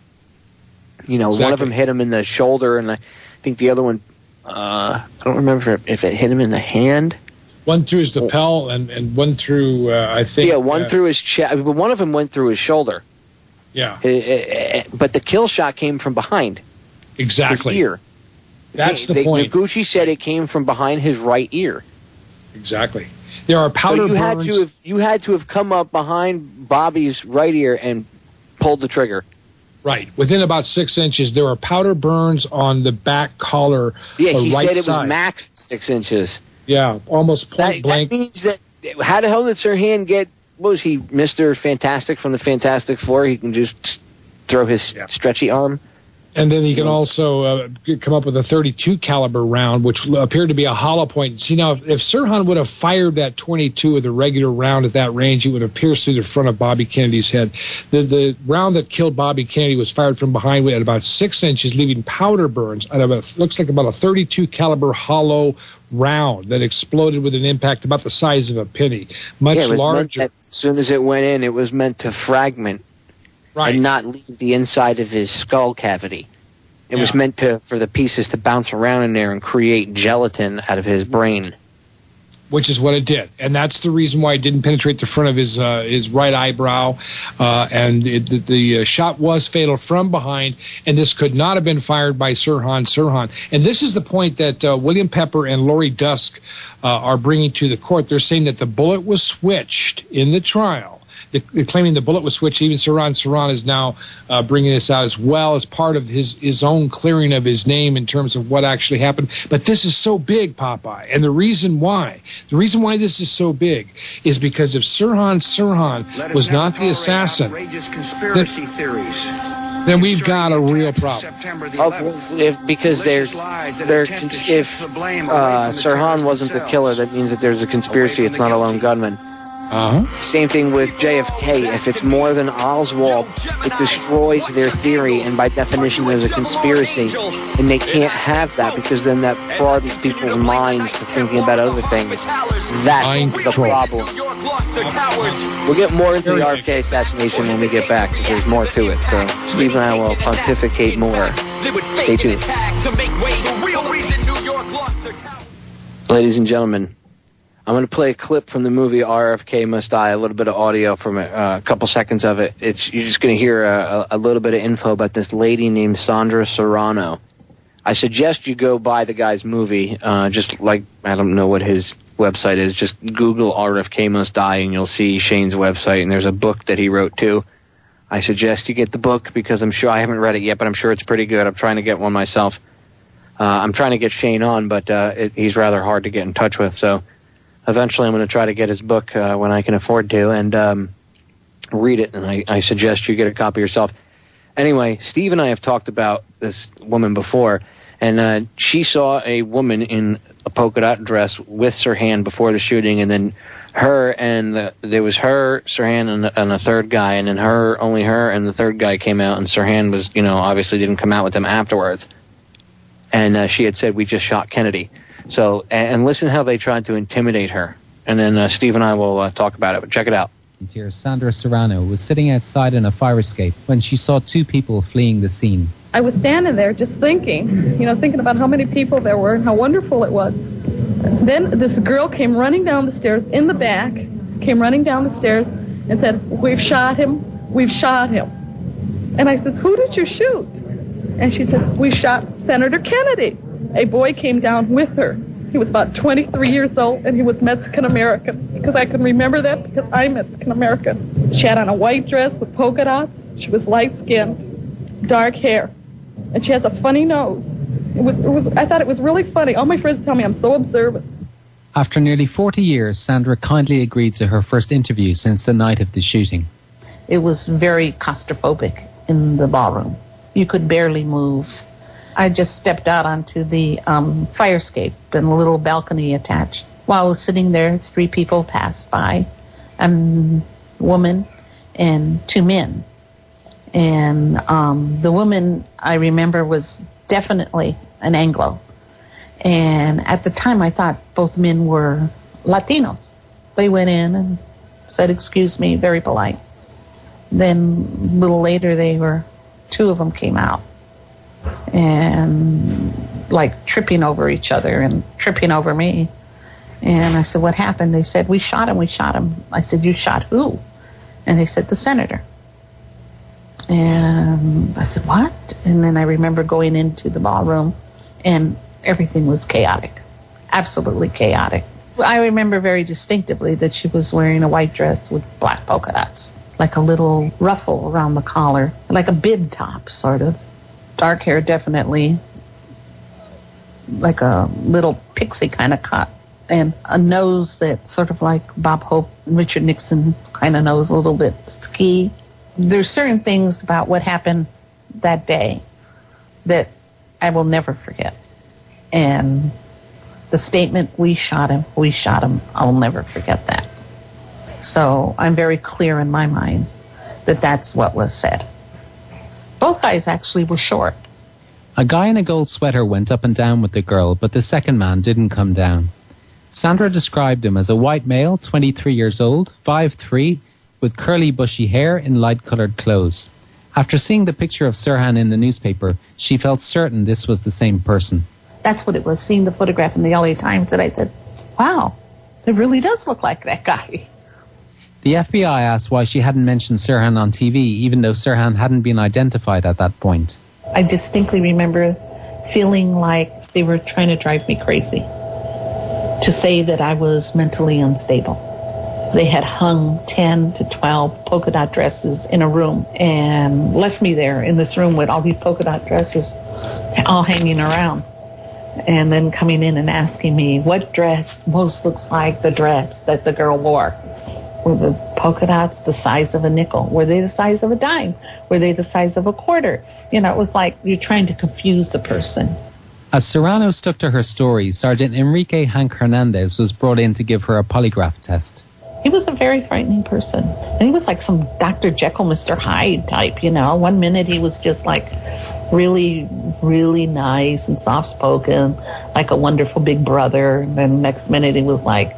Exactly. One of them hit him in the shoulder, and I think the other one, I don't remember if it hit him in the hand. One through his lapel and one through, I think. Yeah, one through his chest. But one of them went through his shoulder. Yeah. But the kill shot came from behind. Exactly. His ear. That's the point. Noguchi said it came from behind his right ear. Exactly. There are powder burns. You had to have come up behind Bobby's right ear and pulled the trigger. Right. Within about 6 inches, there are powder burns on the back collar. Yeah, he right said it side. was max 6 inches. Yeah, almost point blank. That means that, how the hell did Sirhan get, what was he, Mr. Fantastic from the Fantastic Four? He can just throw his stretchy arm. And then he can also come up with a .32 caliber round, which appeared to be a hollow point. See, now, if Sirhan would have fired that .22 with a regular round at that range, it would have pierced through the front of Bobby Kennedy's head. The round that killed Bobby Kennedy was fired from behind at about 6 inches, leaving powder burns. Looks like about a .32 caliber hollow round that exploded with an impact about the size of a penny, much larger. As soon as it went in, it was meant to fragment. Right. And not leave the inside of his skull cavity. It was meant for the pieces to bounce around in there and create gelatin out of his brain. Which is what it did. And that's the reason why it didn't penetrate the front of his right eyebrow. And the shot was fatal from behind, and this could not have been fired by Sirhan. And this is the point that William Pepper and Lori Dusk are bringing to the court. They're saying that the bullet was switched in the trial. They're claiming the bullet was switched. Even Sirhan is now bringing this out as well as part of his own clearing of his name in terms of what actually happened. But this is so big, Popeye, and the reason why this is so big is because if Sirhan was not the assassin, then we've got a real problem. If Sirhan wasn't the killer, that means that there's a conspiracy. It's not a lone gunman. Same thing with JFK. If it's more than Oswald, it destroys their theory, and by definition there's a conspiracy, and they can't have that because then that broadens people's minds to thinking about other things. That's the problem. We'll get more into the RFK assassination when we get back because there's more to it. So Steve and I will pontificate more. Stay tuned. Ladies and gentlemen, I'm going to play a clip from the movie RFK Must Die, a little bit of audio from it, a couple seconds of it. You're just going to hear a little bit of info about this lady named Sandra Serrano. I suggest you go buy the guy's movie, just like, I don't know what his website is, just Google RFK Must Die and you'll see Shane's website, and there's a book that he wrote too. I suggest you get the book because I'm sure, I haven't read it yet, but I'm sure it's pretty good. I'm trying to get one myself. I'm trying to get Shane on, but he's rather hard to get in touch with, so eventually I'm going to try to get his book when I can afford to and read it, and I suggest you get a copy yourself. Anyway, Steve and I have talked about this woman before, and she saw a woman in a polka dot dress with Sirhan before the shooting, and then there was her, Sirhan, and a third guy, and then only her and the third guy came out, and Sirhan was, obviously didn't come out with them afterwards. And she had said, "We just shot Kennedy." So, and listen how they tried to intimidate her. And then Steve and I will talk about it, but check it out. Here, Sandra Serrano was sitting outside in a fire escape when she saw two people fleeing the scene. I was standing there just thinking about how many people there were and how wonderful it was. Then this girl came running down the stairs in the back, and said, "We've shot him, we've shot him." And I says, "Who did you shoot?" And she says, "We shot Senator Kennedy." A boy came down with her. He was about 23 years old, and he was Mexican-American, because I can remember that because I'm Mexican-American. She had on a white dress with polka dots. She was light-skinned, dark hair, and she has a funny nose. I thought it was really funny. All my friends tell me I'm so observant. After nearly 40 years, Sandra kindly agreed to her first interview since the night of the shooting. It was very claustrophobic in the ballroom. You could barely move. I just stepped out onto the fire escape and a little balcony attached. While I was sitting there, three people passed by, a woman and two men. And the woman, I remember, was definitely an Anglo. And at the time, I thought both men were Latinos. They went in and said, "Excuse me," very polite. Then a little later, two of them came out. And like tripping over each other and tripping over me. And I said, "What happened?" They said, we shot him. I said, "You shot who?" And they said, "The senator." And I said, "What?" And then I remember going into the ballroom, and Everything was chaotic, absolutely chaotic. I remember very distinctively that she was wearing a white dress with black polka dots, like a little ruffle around the collar, like a bib top, sort of. Dark hair, definitely, like a little pixie kind of cut, and a nose that sort of like Bob Hope, Richard Nixon kind of nose, a little bit ski. There's certain things about what happened that day that I will never forget. And the statement, we shot him, I'll never forget that. So I'm very clear in my mind that that's what was said. Both guys actually were short. A guy in a gold sweater went up and down with the girl, but the second man didn't come down. Sandra described him as a white male, 23 years old, 5'3", with curly bushy hair in light-coloured clothes. After seeing the picture of Sirhan in the newspaper, she felt certain this was the same person. That's what it was, seeing the photograph in the LA Times, that I said, wow, it really does look like that guy. The FBI asked why she hadn't mentioned Sirhan on TV, even though Sirhan hadn't been identified at that point. I distinctly remember feeling like they were trying to drive me crazy, to say that I was mentally unstable. They had hung 10 to 12 polka dot dresses in a room and left me there in this room with all these polka dot dresses all hanging around. And then coming in and asking me what dress most looks like the dress that the girl wore. Were the polka dots the size of a nickel? Were they the size of a dime? Were they the size of a quarter? You know, it was like you're trying to confuse the person. As Serrano stuck to her story, Sergeant Enrique Hank Hernandez was brought in to give her a polygraph test. He was a very frightening person. And he was like some Dr. Jekyll, Mr. Hyde type, you know. One minute he was just like really, really nice and soft-spoken, like a wonderful big brother. And then the next minute he was like,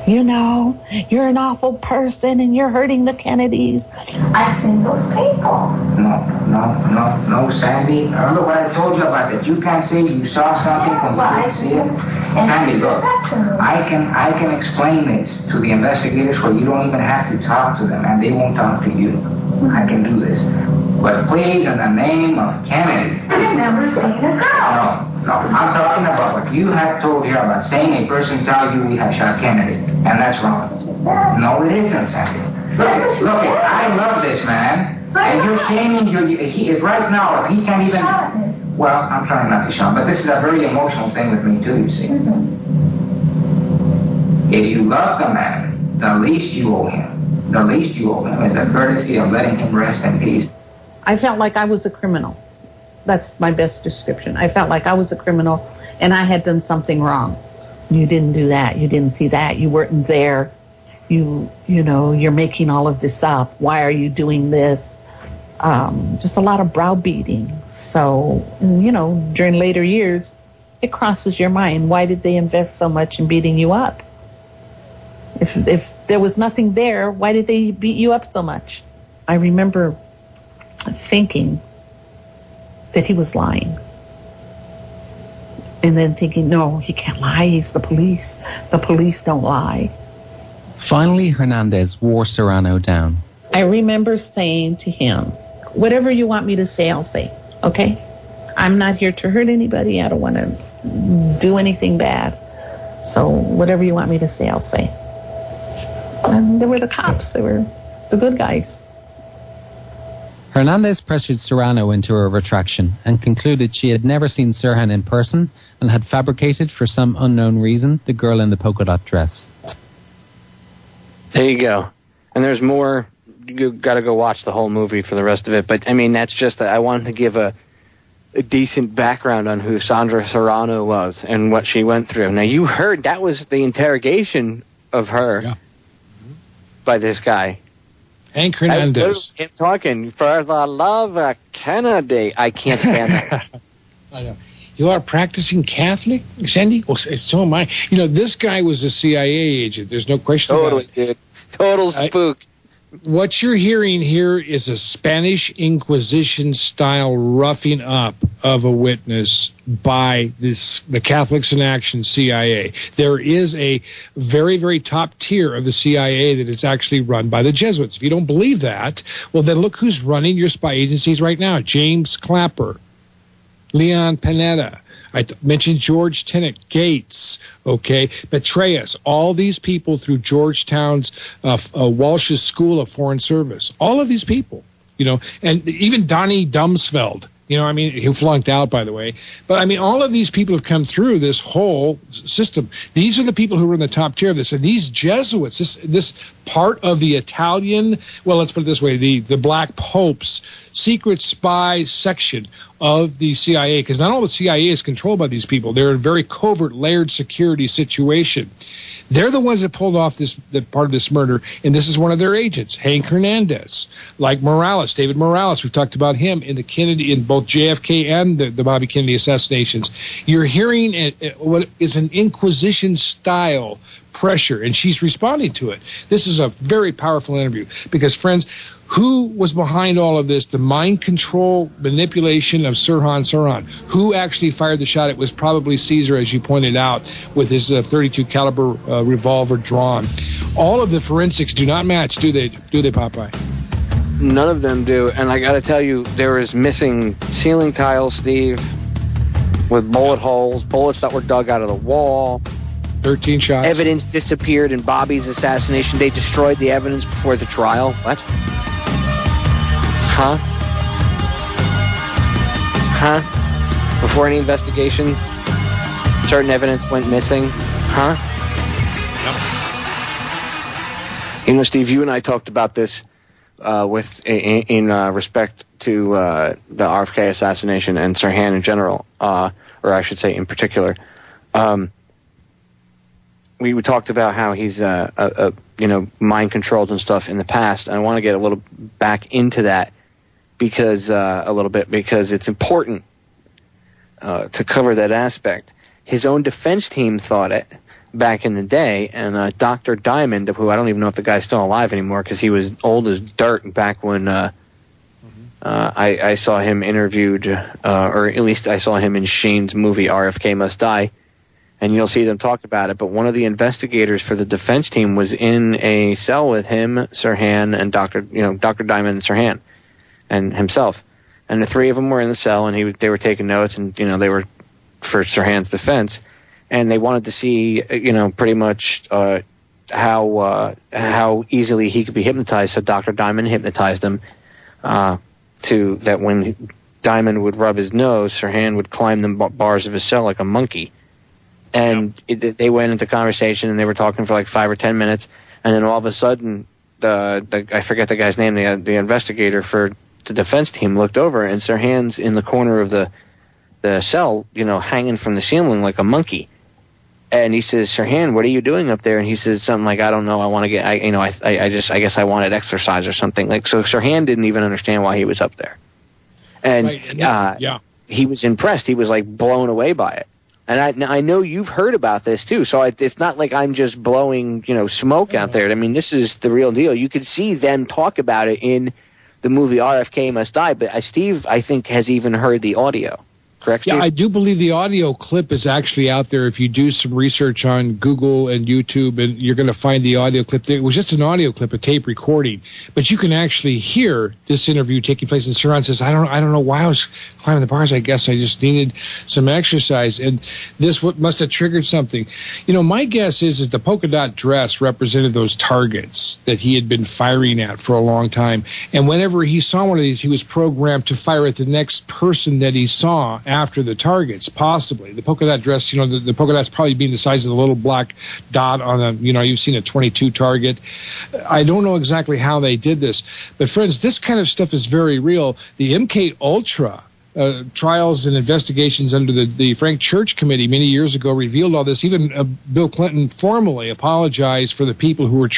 you know, you're an awful person and you're hurting the Kennedys. I've seen those people. No, Sandy. Remember what I told you about that? You can't say you saw something when you didn't see it. Sandy, look, I can explain this to the investigators where you don't even have to talk to them and they won't talk to you. I can do this. But please, in the name of Kennedy. I've never seen a girl. No, I'm talking about what you have told here about saying a person tells you we have shot Kennedy, and that's wrong. No, it isn't, Sandy. Look, I love this man, and you're shaming right now, he can't even... Well, I'm trying not to shout, but this is a very emotional thing with me too, you see. If you love the man, the least you owe him is a courtesy of letting him rest in peace. I felt like I was a criminal. That's my best description. I felt like I was a criminal and I had done something wrong. You didn't do that. You didn't see that. You weren't there. You know, you're making all of this up. Why are you doing this? Just a lot of browbeating. So, you know, during later years, it crosses your mind. Why did they invest so much in beating you up? If there was nothing there, why did they beat you up so much? I remember thinking that he was lying. And then thinking, no, he can't lie. He's the police. The police don't lie. Finally, Hernandez wore Serrano down. I remember saying to him, whatever you want me to say, I'll say, okay? I'm not here to hurt anybody. I don't want to do anything bad. So whatever you want me to say, I'll say. And they were the cops. They were the good guys. Hernandez pressured Serrano into a retraction and concluded she had never seen Sirhan in person and had fabricated, for some unknown reason, the girl in the polka dot dress. There you go. And there's more. You got to go watch the whole movie for the rest of it. But, I mean, that's just, I wanted to give a decent background on who Sandra Serrano was and what she went through. Now, you heard that was the interrogation of her by this guy. Hank Hernandez. Him talking, for the love of Kennedy. I can't stand that. I know. You are a practicing Catholic, Sandy? Oh, so am I. You know, this guy was a CIA agent. There's no question about it. Dude. Total spook. What you're hearing here is a Spanish Inquisition-style roughing up of a witness by the Catholics in Action CIA. There is a very, very top tier of the CIA that is actually run by the Jesuits. If you don't believe that, well, then look who's running your spy agencies right now. James Clapper. Leon Panetta. I mentioned George Tenet, Gates, okay, Petraeus, all these people through Georgetown's Walsh's School of Foreign Service. All of these people, and even Donnie Rumsfeld. He flunked out, by the way. But, all of these people have come through this whole system. These are the people who were in the top tier of this. And these Jesuits, this part of the Italian, well, let's put it this way, the Black Pope's secret spy section of the CIA, because not all the CIA is controlled by these people. They're a very covert, layered security situation. They're the ones that pulled off the part of this murder, and this is one of their agents, Hank Hernandez, like Morales, David Morales. We've talked about him in both JFK and the Bobby Kennedy assassinations. You're hearing what is an Inquisition-style pressure, and she's responding to it. This is a very powerful interview because, friends, who was behind all of this? The mind control manipulation of Sirhan. Who actually fired the shot? It was probably Caesar, as you pointed out, with his .32 caliber revolver drawn. All of the forensics do not match, do they, Popeye? None of them do. And I got to tell you, there is missing ceiling tiles, Steve, with bullet holes, bullets that were dug out of the wall. 13 shots. Evidence disappeared in Bobby's assassination. They destroyed the evidence before the trial. What? Before any investigation, certain evidence went missing. Yep. Steve, you and I talked about this in respect to the RFK assassination and Sirhan in general, or I should say in particular. We talked about how he's mind controlled and stuff in the past. And I want to get a little back into that because it's important to cover that aspect. His own defense team thought it back in the day, and Dr. Diamond, who I don't even know if the guy's still alive anymore because he was old as dirt back when I saw him interviewed, or at least I saw him in Shane's movie RFK Must Die. And you'll see them talk about it. But one of the investigators for the defense team was in a cell with him, Sirhan, and Dr. Diamond and Sirhan, and himself. And the three of them were in the cell, and they were taking notes, and they were for Sirhan's defense, and they wanted to see, pretty much how easily he could be hypnotized. So Dr. Diamond hypnotized him to that when Diamond would rub his nose, Sirhan would climb the bars of his cell like a monkey. And they went into conversation, and they were talking for like 5 or 10 minutes, and then all of a sudden, I forget the guy's name, the investigator for the defense team looked over, and Sirhan's in the corner of the cell, hanging from the ceiling like a monkey. And he says, "Sirhan, what are you doing up there?" And he says something like, "I don't know. I want to get, I guess I wanted exercise or something." Like, so Sirhan didn't even understand why he was up there, and he was impressed. He was like blown away by it. And I know you've heard about this too, so it's not like I'm just blowing, smoke out there. I mean, this is the real deal. You could see them talk about it in the movie RFK Must Die, but Steve, I think, has even heard the audio. Correct, Steve? Yeah, I do believe the audio clip is actually out there. If you do some research on Google and YouTube, and you're going to find the audio clip. It was just an audio clip, a tape recording, but you can actually hear this interview taking place. And Sirhan says, "I don't know why I was climbing the bars. I guess I just needed some exercise, and this must have triggered something." My guess is the polka dot dress represented those targets that he had been firing at for a long time, and whenever he saw one of these, he was programmed to fire at the next person that he saw after the targets, possibly. The polka dot dress, the polka dots probably being the size of the little black dot on a, you've seen a .22 target. I don't know exactly how they did this, but friends, this kind of stuff is very real. The MK Ultra trials and investigations under the Frank Church Committee many years ago revealed all this. Even Bill Clinton formally apologized for the people who were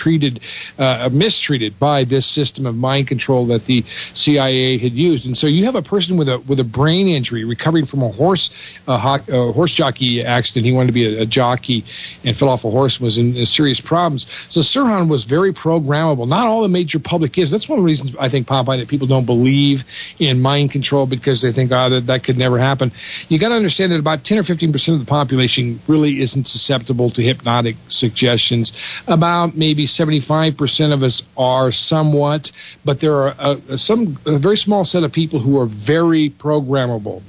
mistreated by this system of mind control that the CIA had used. And so you have a person with a brain injury recovering from a horse jockey accident. He wanted to be a jockey and fell off a horse and was in serious problems. So Sirhan was very programmable. Not all the major public is. That's one of the reasons I think, Popeye, that people don't believe in mind control, because they think thank God that could never happen. You got to understand that about 10 or 15% of the population really isn't susceptible to hypnotic suggestions. About maybe 75% of us are somewhat, but there are a very small set of people who are very programmable,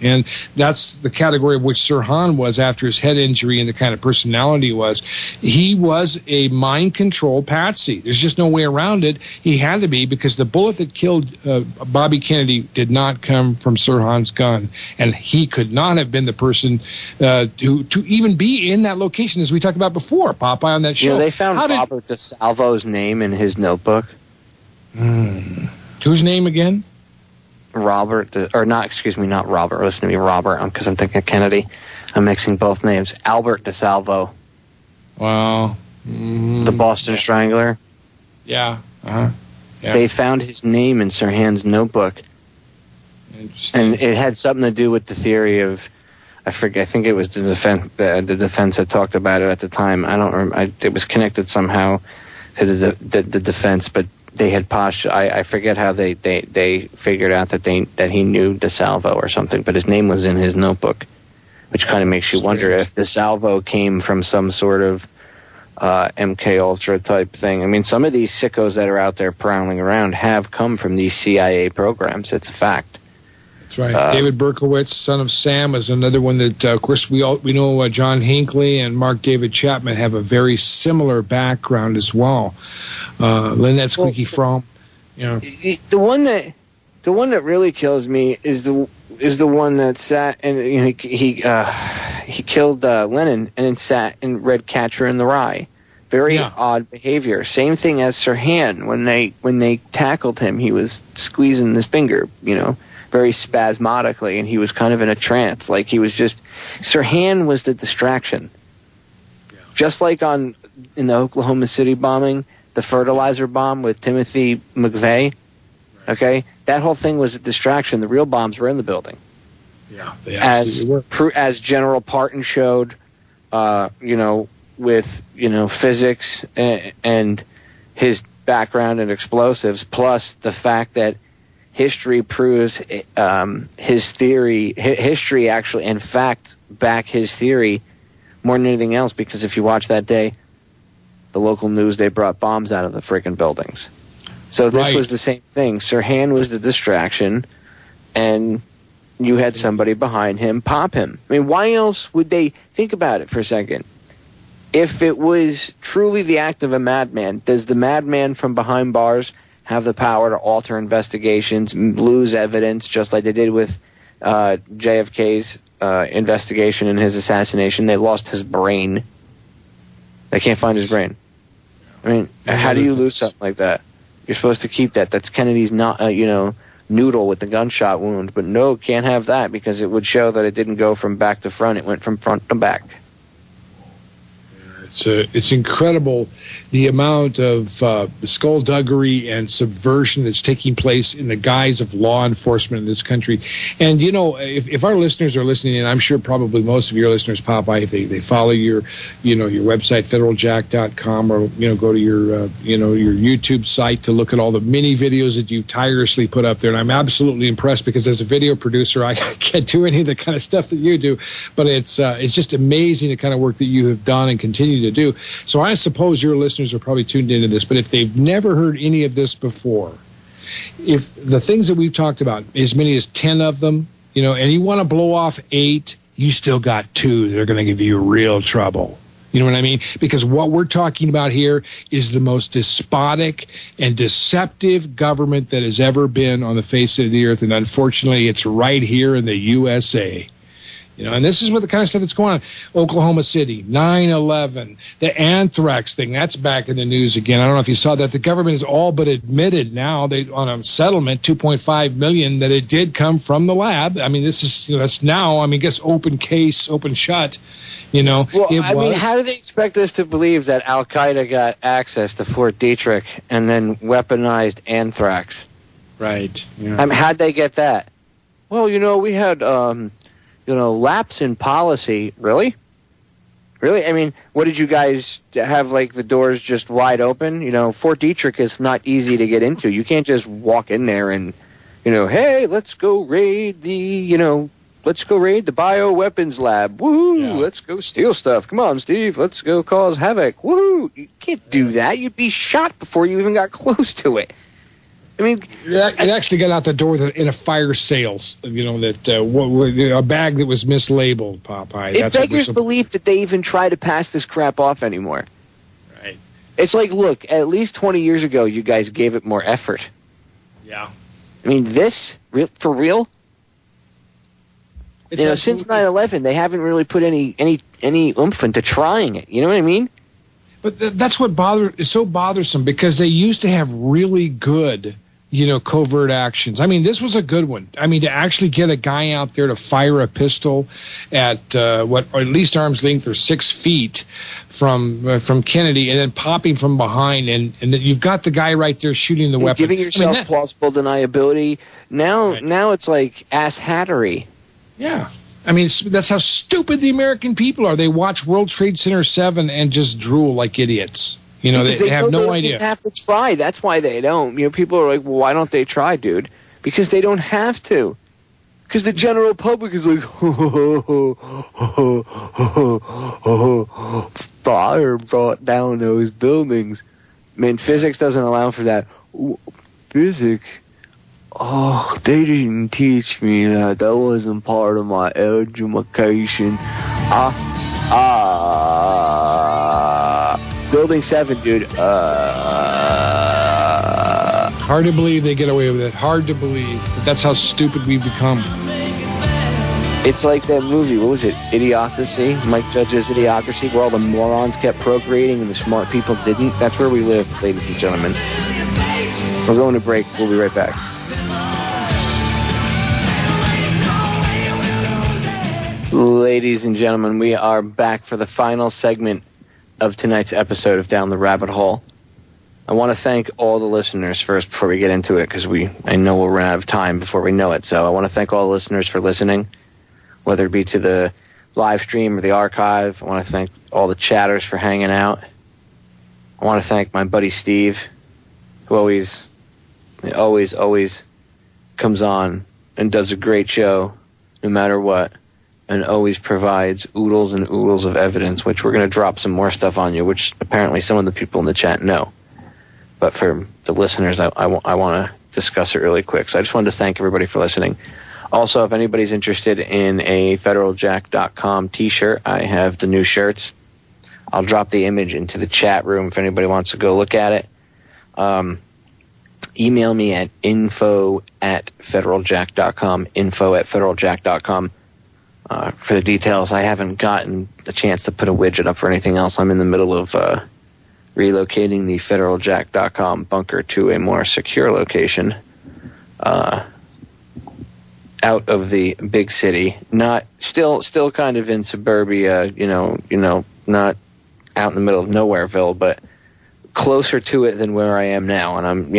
and that's the category of which Sirhan was after his head injury and the kind of personality he was. He was a mind control patsy. There's just no way around it. He had to be, because the bullet that killed Bobby Kennedy did not come from Sirhan's gun, and he could not have been the person to even be in that location, as we talked about before, Popeye, on that show. They found Robert DeSalvo's name in his notebook. Whose name again? Not Robert. Listen to me, Robert, because I'm thinking of Kennedy. I'm mixing both names. Albert DeSalvo. Wow. The Boston Strangler. Yeah. Yeah. They found his name in Sirhan's notebook. Interesting. And it had something to do with the theory of, I think it was the defense that talked about it at the time. I don't remember. It was connected somehow to the defense, but they had I forget how they figured out that he knew DeSalvo or something, but his name was in his notebook, which kind of makes you wonder if DeSalvo came from some sort of MK Ultra type thing. I mean, some of these sickos that are out there prowling around have come from these CIA programs. It's a fact. That's right. David Berkowitz, son of Sam, is another one that, of course, we know John Hinckley and Mark David Chapman have a very similar background as well. Lynette Squeaky Fromm. The one that really kills me is the one that sat and he killed Lennon and then sat and read Catcher in the Rye. Very odd behavior. Same thing as Sirhan. When they tackled him, he was squeezing his finger, very spasmodically, and he was kind of in a trance. Like he was just, Sirhan was the distraction. Yeah. Just like in the Oklahoma City bombing, the fertilizer bomb with Timothy McVeigh, okay? That whole thing was a distraction. The real bombs were in the building. Yeah, they absolutely were. As General Parton showed, with, physics and his background in explosives, plus the fact that history proves his theory. History actually, in fact, back his theory more than anything else, because if you watch that day, the local news, they brought bombs out of the freaking buildings. So this was the same thing. Sirhan was the distraction, and you had somebody behind him pop him. I mean, why else would they think about it for a second? If it was truly the act of a madman, does the madman from behind bars have the power to alter investigations, lose evidence, just like they did with JFK's investigation and his assassination? They lost his brain. They can't find his brain. I mean, how do you lose something like that? You're supposed to keep that. That's Kennedy's noodle with the gunshot wound. But no, can't have that, because it would show that it didn't go from back to front. It went from front to back. It's incredible the amount of skullduggery and subversion that's taking place in the guise of law enforcement in this country. And, if our listeners are listening, and I'm sure probably most of your listeners, Popeye, if they follow your website, federaljack.com, or, go to your YouTube site to look at all the mini videos that you tirelessly put up there. And I'm absolutely impressed, because as a video producer, I can't do any of the kind of stuff that you do. But it's just amazing the kind of work that you have done and continue to do. So I suppose your listeners are probably tuned into this, but if they've never heard any of this before, if the things that we've talked about, as many as 10 of them, and you want to blow off 8, you still got 2 that are going to give you real trouble. You know what I mean? Because what we're talking about here is the most despotic and deceptive government that has ever been on the face of the earth, and unfortunately, it's right here in the USA. And this is what the kind of stuff that's going on. Oklahoma City, 9/11, the anthrax thing, that's back in the news again. I don't know if you saw that. The government has all but admitted now, on a settlement, $2.5 million, that it did come from the lab. I mean, this is, that's now, I guess open case, open shut. Well, how do they expect us to believe that Al-Qaeda got access to Fort Detrick and then weaponized anthrax? Right. How'd they get that? Well, we had... lapse in policy. Really? I mean, what did you guys have, like, the doors just wide open? Fort Detrick is not easy to get into. You can't just walk in there and, hey, let's go raid the bioweapons lab. Woohoo! Yeah. Let's go steal stuff. Come on, Steve. Let's go cause havoc. Woohoo! You can't do that. You'd be shot before you even got close to it. I mean, it actually got out the door in a fire sales. A bag that was mislabeled, Popeye. It beggars belief that they even try to pass this crap off anymore. Right. It's like, look, at least 20 years ago, you guys gave it more effort. Yeah. I mean, for real? Since 9/11, they haven't really put any oomph into trying it. You know what I mean? But that's what is so bothersome, because they used to have really good, covert actions. I mean, this was a good one. I mean, to actually get a guy out there to fire a pistol at or at least arm's length or 6 feet from Kennedy, and then popping from behind, and you've got the guy right there shooting the weapon, giving yourself plausible deniability. Now it's like ass hattery. Yeah. I mean, that's how stupid the American people are. They watch World Trade Center 7 and just drool like idiots. They have no idea. They have to try. That's why they don't. People are like, well, why don't they try, dude? Because they don't have to. Because the general public is like, fire brought down those buildings. Man, physics doesn't allow for that. Physics? Oh, they didn't teach me that. That wasn't part of my education. Building 7, dude. Hard to believe they get away with it. Hard to believe. But that's how stupid we've become. It's like that movie. What was it? Idiocracy? Mike Judge's Idiocracy, where all the morons kept procreating and the smart people didn't. That's where we live, ladies and gentlemen. We're going to break. We'll be right back. Ladies and gentlemen, we are back for the final segment of tonight's episode of Down the Rabbit Hole. I want to thank all the listeners first before we get into it, because I know we'll run out of time before we know it. So I want to thank all the listeners for listening, whether it be to the live stream or the archive. I want to thank all the chatters for hanging out. I want to thank my buddy Steve, who always comes on and does a great show no matter what, and always provides oodles and oodles of evidence, which we're going to drop some more stuff on you, which apparently some of the people in the chat know. But for the listeners, I want to discuss it really quick. So I just wanted to thank everybody for listening. Also, if anybody's interested in a federaljack.com t-shirt, I have the new shirts. I'll drop the image into the chat room if anybody wants to go look at it. Email me at info@federaljack.com, info@federaljack.com. For the details, I haven't gotten a chance to put a widget up or anything else. I'm in the middle of relocating the federaljack.com bunker to a more secure location out of the big city. Not still kind of in suburbia, not out in the middle of nowhereville, but closer to it than where I am now. And I'm,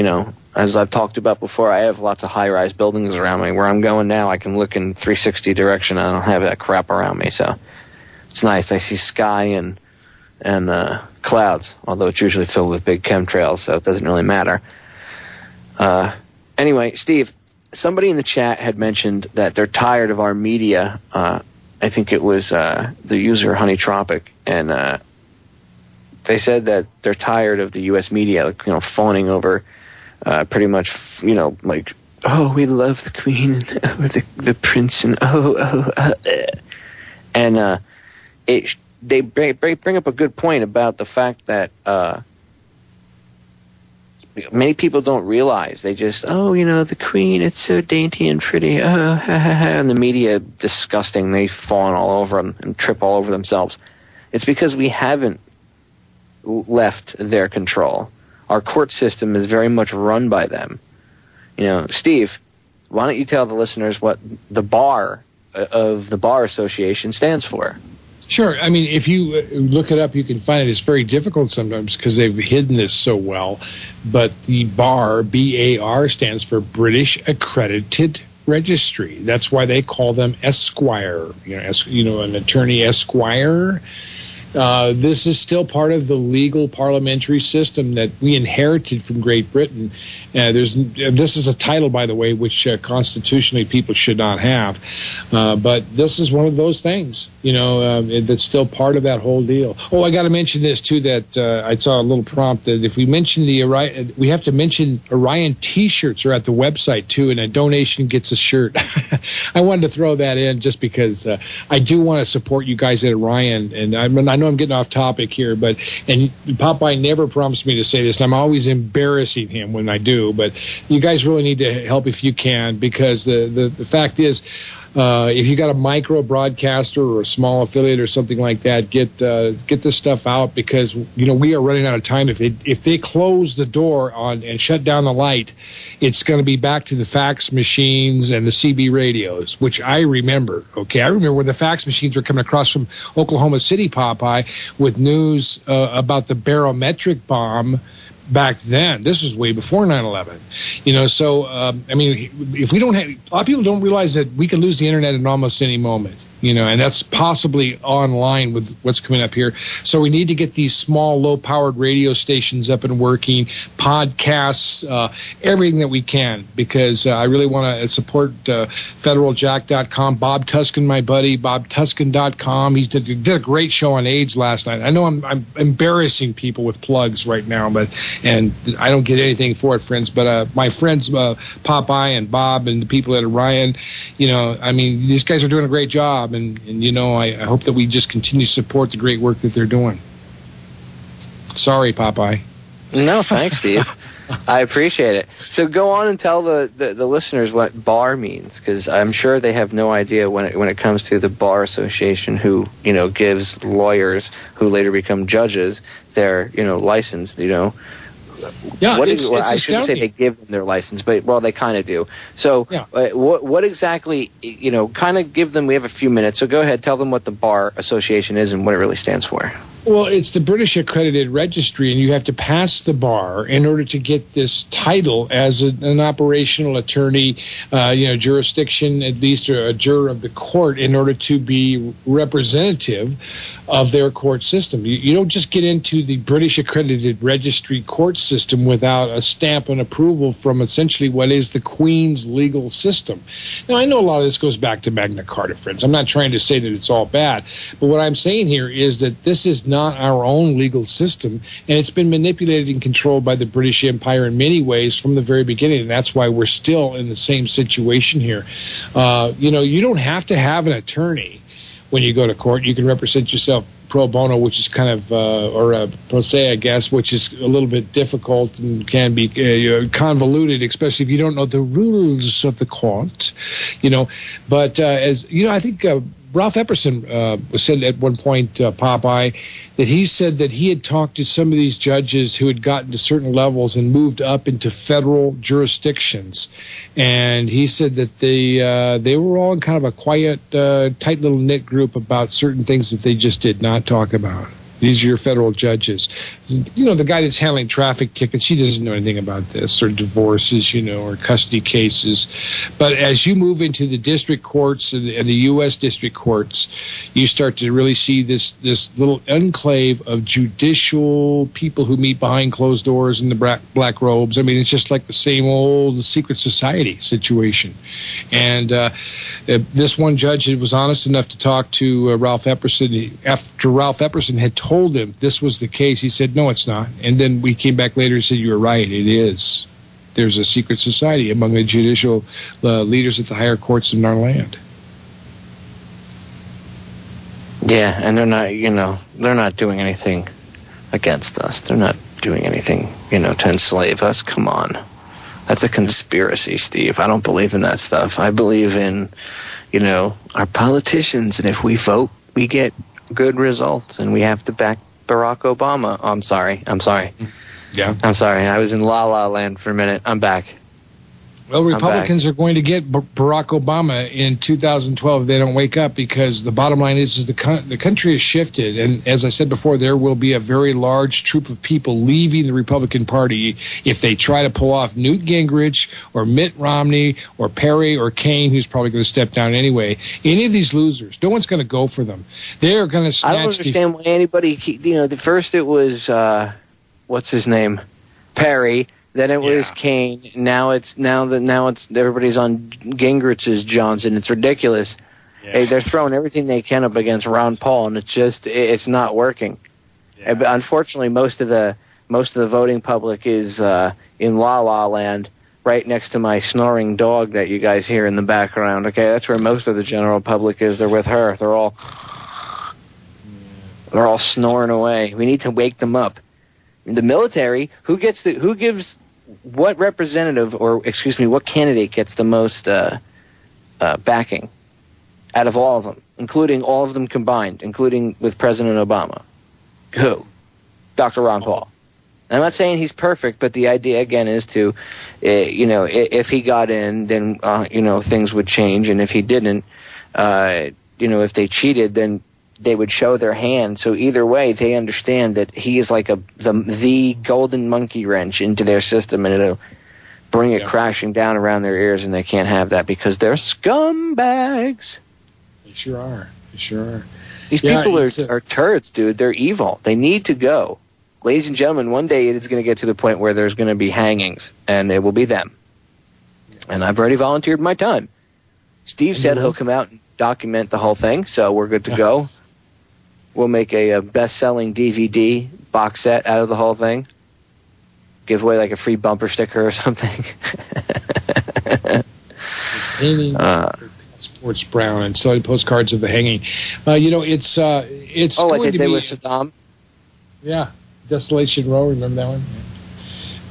as I've talked about before, I have lots of high-rise buildings around me. Where I'm going now, I can look in 360 direction. I don't have that crap around me, so it's nice. I see sky and clouds, although it's usually filled with big chemtrails, so it doesn't really matter. Anyway, Steve, somebody in the chat had mentioned that they're tired of our media. I think it was the user Honeytropic, and they said that they're tired of the U.S. media, fawning over pretty much, like, oh, we love the Queen or the Prince, and and they bring up a good point about the fact that many people don't realize. They just, the Queen, it's so dainty and pretty, and the media, disgusting. They fawn all over them and trip all over themselves. It's because we haven't left their control. Our court system is very much run by them. Steve, why don't you tell the listeners what the bar of the Bar Association stands for? Sure. I mean, if you look it up, you can find it. It's very difficult sometimes because they've hidden this so well. But the BAR, B-A-R, stands for British Accredited Registry. That's why they call them Esquire. An attorney Esquire. This is still part of the legal parliamentary system that we inherited from Great Britain. This is a title, by the way, which constitutionally people should not have. But this is one of those things, that's still part of that whole deal. Oh, I got to mention this, too, that I saw a little prompt that if we mention we have to mention Orion T-shirts are at the website, too, and a donation gets a shirt. I wanted to throw that in just because I do want to support you guys at Orion, and I know I'm getting off topic here, and Popeye never promised me to say this, and I'm always embarrassing him when I do, but you guys really need to help if you can, because the fact is, if you got a micro broadcaster or a small affiliate or something like that, get this stuff out, because we are running out of time. If they close the door on and shut down the light, it's going to be back to the fax machines and the CB radios, which I remember. Okay, I remember when the fax machines were coming across from Oklahoma City, Popeye, with news about the barometric bomb. Back then, this was way before 9/11, so if we don't have, a lot of people don't realize that we can lose the internet at almost any moment, and that's possibly online with what's coming up here. So we need to get these small, low-powered radio stations up and working, podcasts, everything that we can, because I really want to support federaljack.com. Bob Tuscan, my buddy, bobtuscan.com. He did a great show on AIDS last night. I know I'm embarrassing people with plugs right now, and I don't get anything for it, friends. But my friends, Popeye and Bob and the people at Orion, these guys are doing a great job. And I hope that we just continue to support the great work that they're doing. Sorry, Popeye. No, thanks, Steve. I appreciate it. So go on and tell the listeners what bar means, because I'm sure they have no idea when it comes to the Bar Association, who gives lawyers who later become judges their license. Yeah, I shouldn't say they give them their license, but they kind of do. So, yeah. What exactly? Kind of give them. We have a few minutes, so go ahead, tell them what the Bar Association is and what it really stands for. Well, it's the British Accredited Registry, and you have to pass the bar in order to get this title as an operational attorney, jurisdiction, at least, or a juror of the court, in order to be representative of their court system. You don't just get into the British Accredited Registry court system without a stamp and approval from essentially what is the Queen's legal system. Now, I know a lot of this goes back to Magna Carta, friends. I'm not trying to say that it's all bad, but what I'm saying here is that this is not our own legal system, and it's been manipulated and controlled by the British Empire in many ways from the very beginning, and that's why we're still in the same situation here. You don't have to have an attorney when you go to court. You can represent yourself pro bono, which is kind of, or pro se, I guess, which is a little bit difficult and can be convoluted, especially if you don't know the rules of the court, But I think Ralph Epperson said at one point, Popeye, that he said that he had talked to some of these judges who had gotten to certain levels and moved up into federal jurisdictions. And he said that they were all in kind of a quiet, tight little knit group about certain things that they just did not talk about. These are your federal judges. The guy that's handling traffic tickets, he doesn't know anything about this, or divorces, or custody cases. But as you move into the district courts and the U.S. district courts, you start to really see this little enclave of judicial people who meet behind closed doors in the black robes. I mean, it's just like the same old secret society situation. And this one judge was honest enough to talk to Ralph Epperson. After Ralph Epperson had told him this was the case, he said, no, it's not. And then we came back later and said, you were right, it is. There's a secret society among the judicial leaders at the higher courts in our land. Yeah, and they're not doing anything against us. They're not doing anything, to enslave us. Come on. That's a conspiracy, Steve. I don't believe in that stuff. I believe in, our politicians, and if we vote, we get good results, and we have to back Barack Obama. Oh, I'm sorry. Yeah. I'm sorry. I was in La La Land for a minute. I'm back. Well, Republicans are going to get Barack Obama in 2012 if they don't wake up, because the bottom line is the country has shifted. And as I said before, there will be a very large troop of people leaving the Republican Party if they try to pull off Newt Gingrich or Mitt Romney or Perry or Kaine, who's probably going to step down anyway. Any of these losers, no one's going to go for them. They're going to snatch. I don't understand why anybody, the first it was, what's his name? Perry. Then it was Kaine. Now it's everybody's on Gingrich's Johnson. It's ridiculous. Yeah. Hey, they're throwing everything they can up against Ron Paul, and it's not working. Yeah. But unfortunately, most of the voting public is in La La Land, right next to my snoring dog that you guys hear in the background. Okay, that's where most of the general public is. They're with her. They're all snoring away. We need to wake them up. The military, what candidate gets the most backing out of all of them, including all of them combined, including with President Obama? Who? Dr. Ron Paul. And I'm not saying he's perfect, but the idea, again, is to, if he got in, then, things would change. And if he didn't, if they cheated, then they would show their hand. So either way, they understand that he is like the golden monkey wrench into their system, and it'll bring it crashing down around their ears, and they can't have that because they're scumbags. They sure are. These people are turds, dude. They're evil. They need to go. Ladies and gentlemen, one day it's going to get to the point where there's going to be hangings, and it will be them. And I've already volunteered my time. Steve said he'll come out and document the whole thing, so we're good to go. We'll make a best-selling DVD box set out of the whole thing. Give away like a free bumper sticker or something. Hanging Sports Brown and selling postcards of the hanging. It's like they did with Saddam. Yeah, Desolation Row. Remember that one?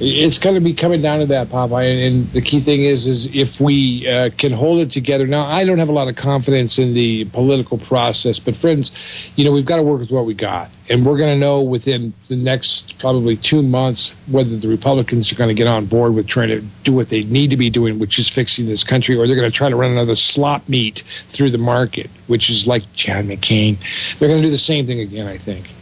It's going to be coming down to that, Popeye, and the key thing is if we can hold it together. Now, I don't have a lot of confidence in the political process, but friends, we've got to work with what we got, and we're going to know within the next probably 2 months whether the Republicans are going to get on board with trying to do what they need to be doing, which is fixing this country, or they're going to try to run another slop meat through the market, which is like John McCain. They're going to do the same thing again, I think.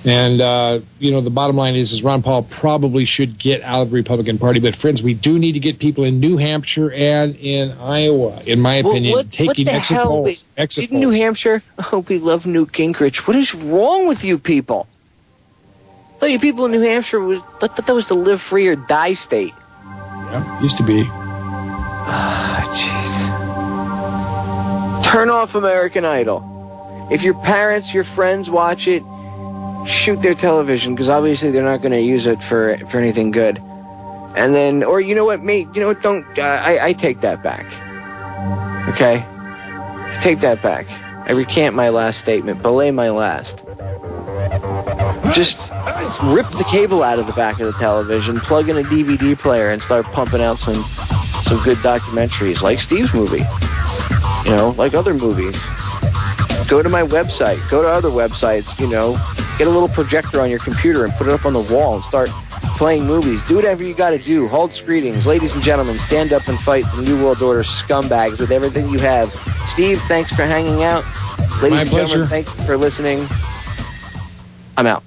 And, the bottom line is Ron Paul probably should get out of the Republican Party. But, friends, we do need to get people in New Hampshire and in Iowa, in my opinion, taking exit polls. In New Hampshire? Oh, we love Newt Gingrich. What is wrong with you people? I thought you people in New Hampshire thought that was the live free or die state. Yeah, used to be. Jeez. Turn off American Idol. If your parents, your friends watch it, shoot their television, because obviously they're not going to use it for anything good. And then, or I take that back. Okay? I take that back. I recant my last statement. Belay my last. Just rip the cable out of the back of the television, plug in a DVD player, and start pumping out some good documentaries, like Steve's movie. Like other movies. Go to my website. Go to other websites, Get a little projector on your computer and put it up on the wall and start playing movies. Do whatever you got to do. Hold greetings. Ladies and gentlemen, stand up and fight the New World Order scumbags with everything you have. Steve, thanks for hanging out. Ladies and gentlemen, thank you for listening. I'm out.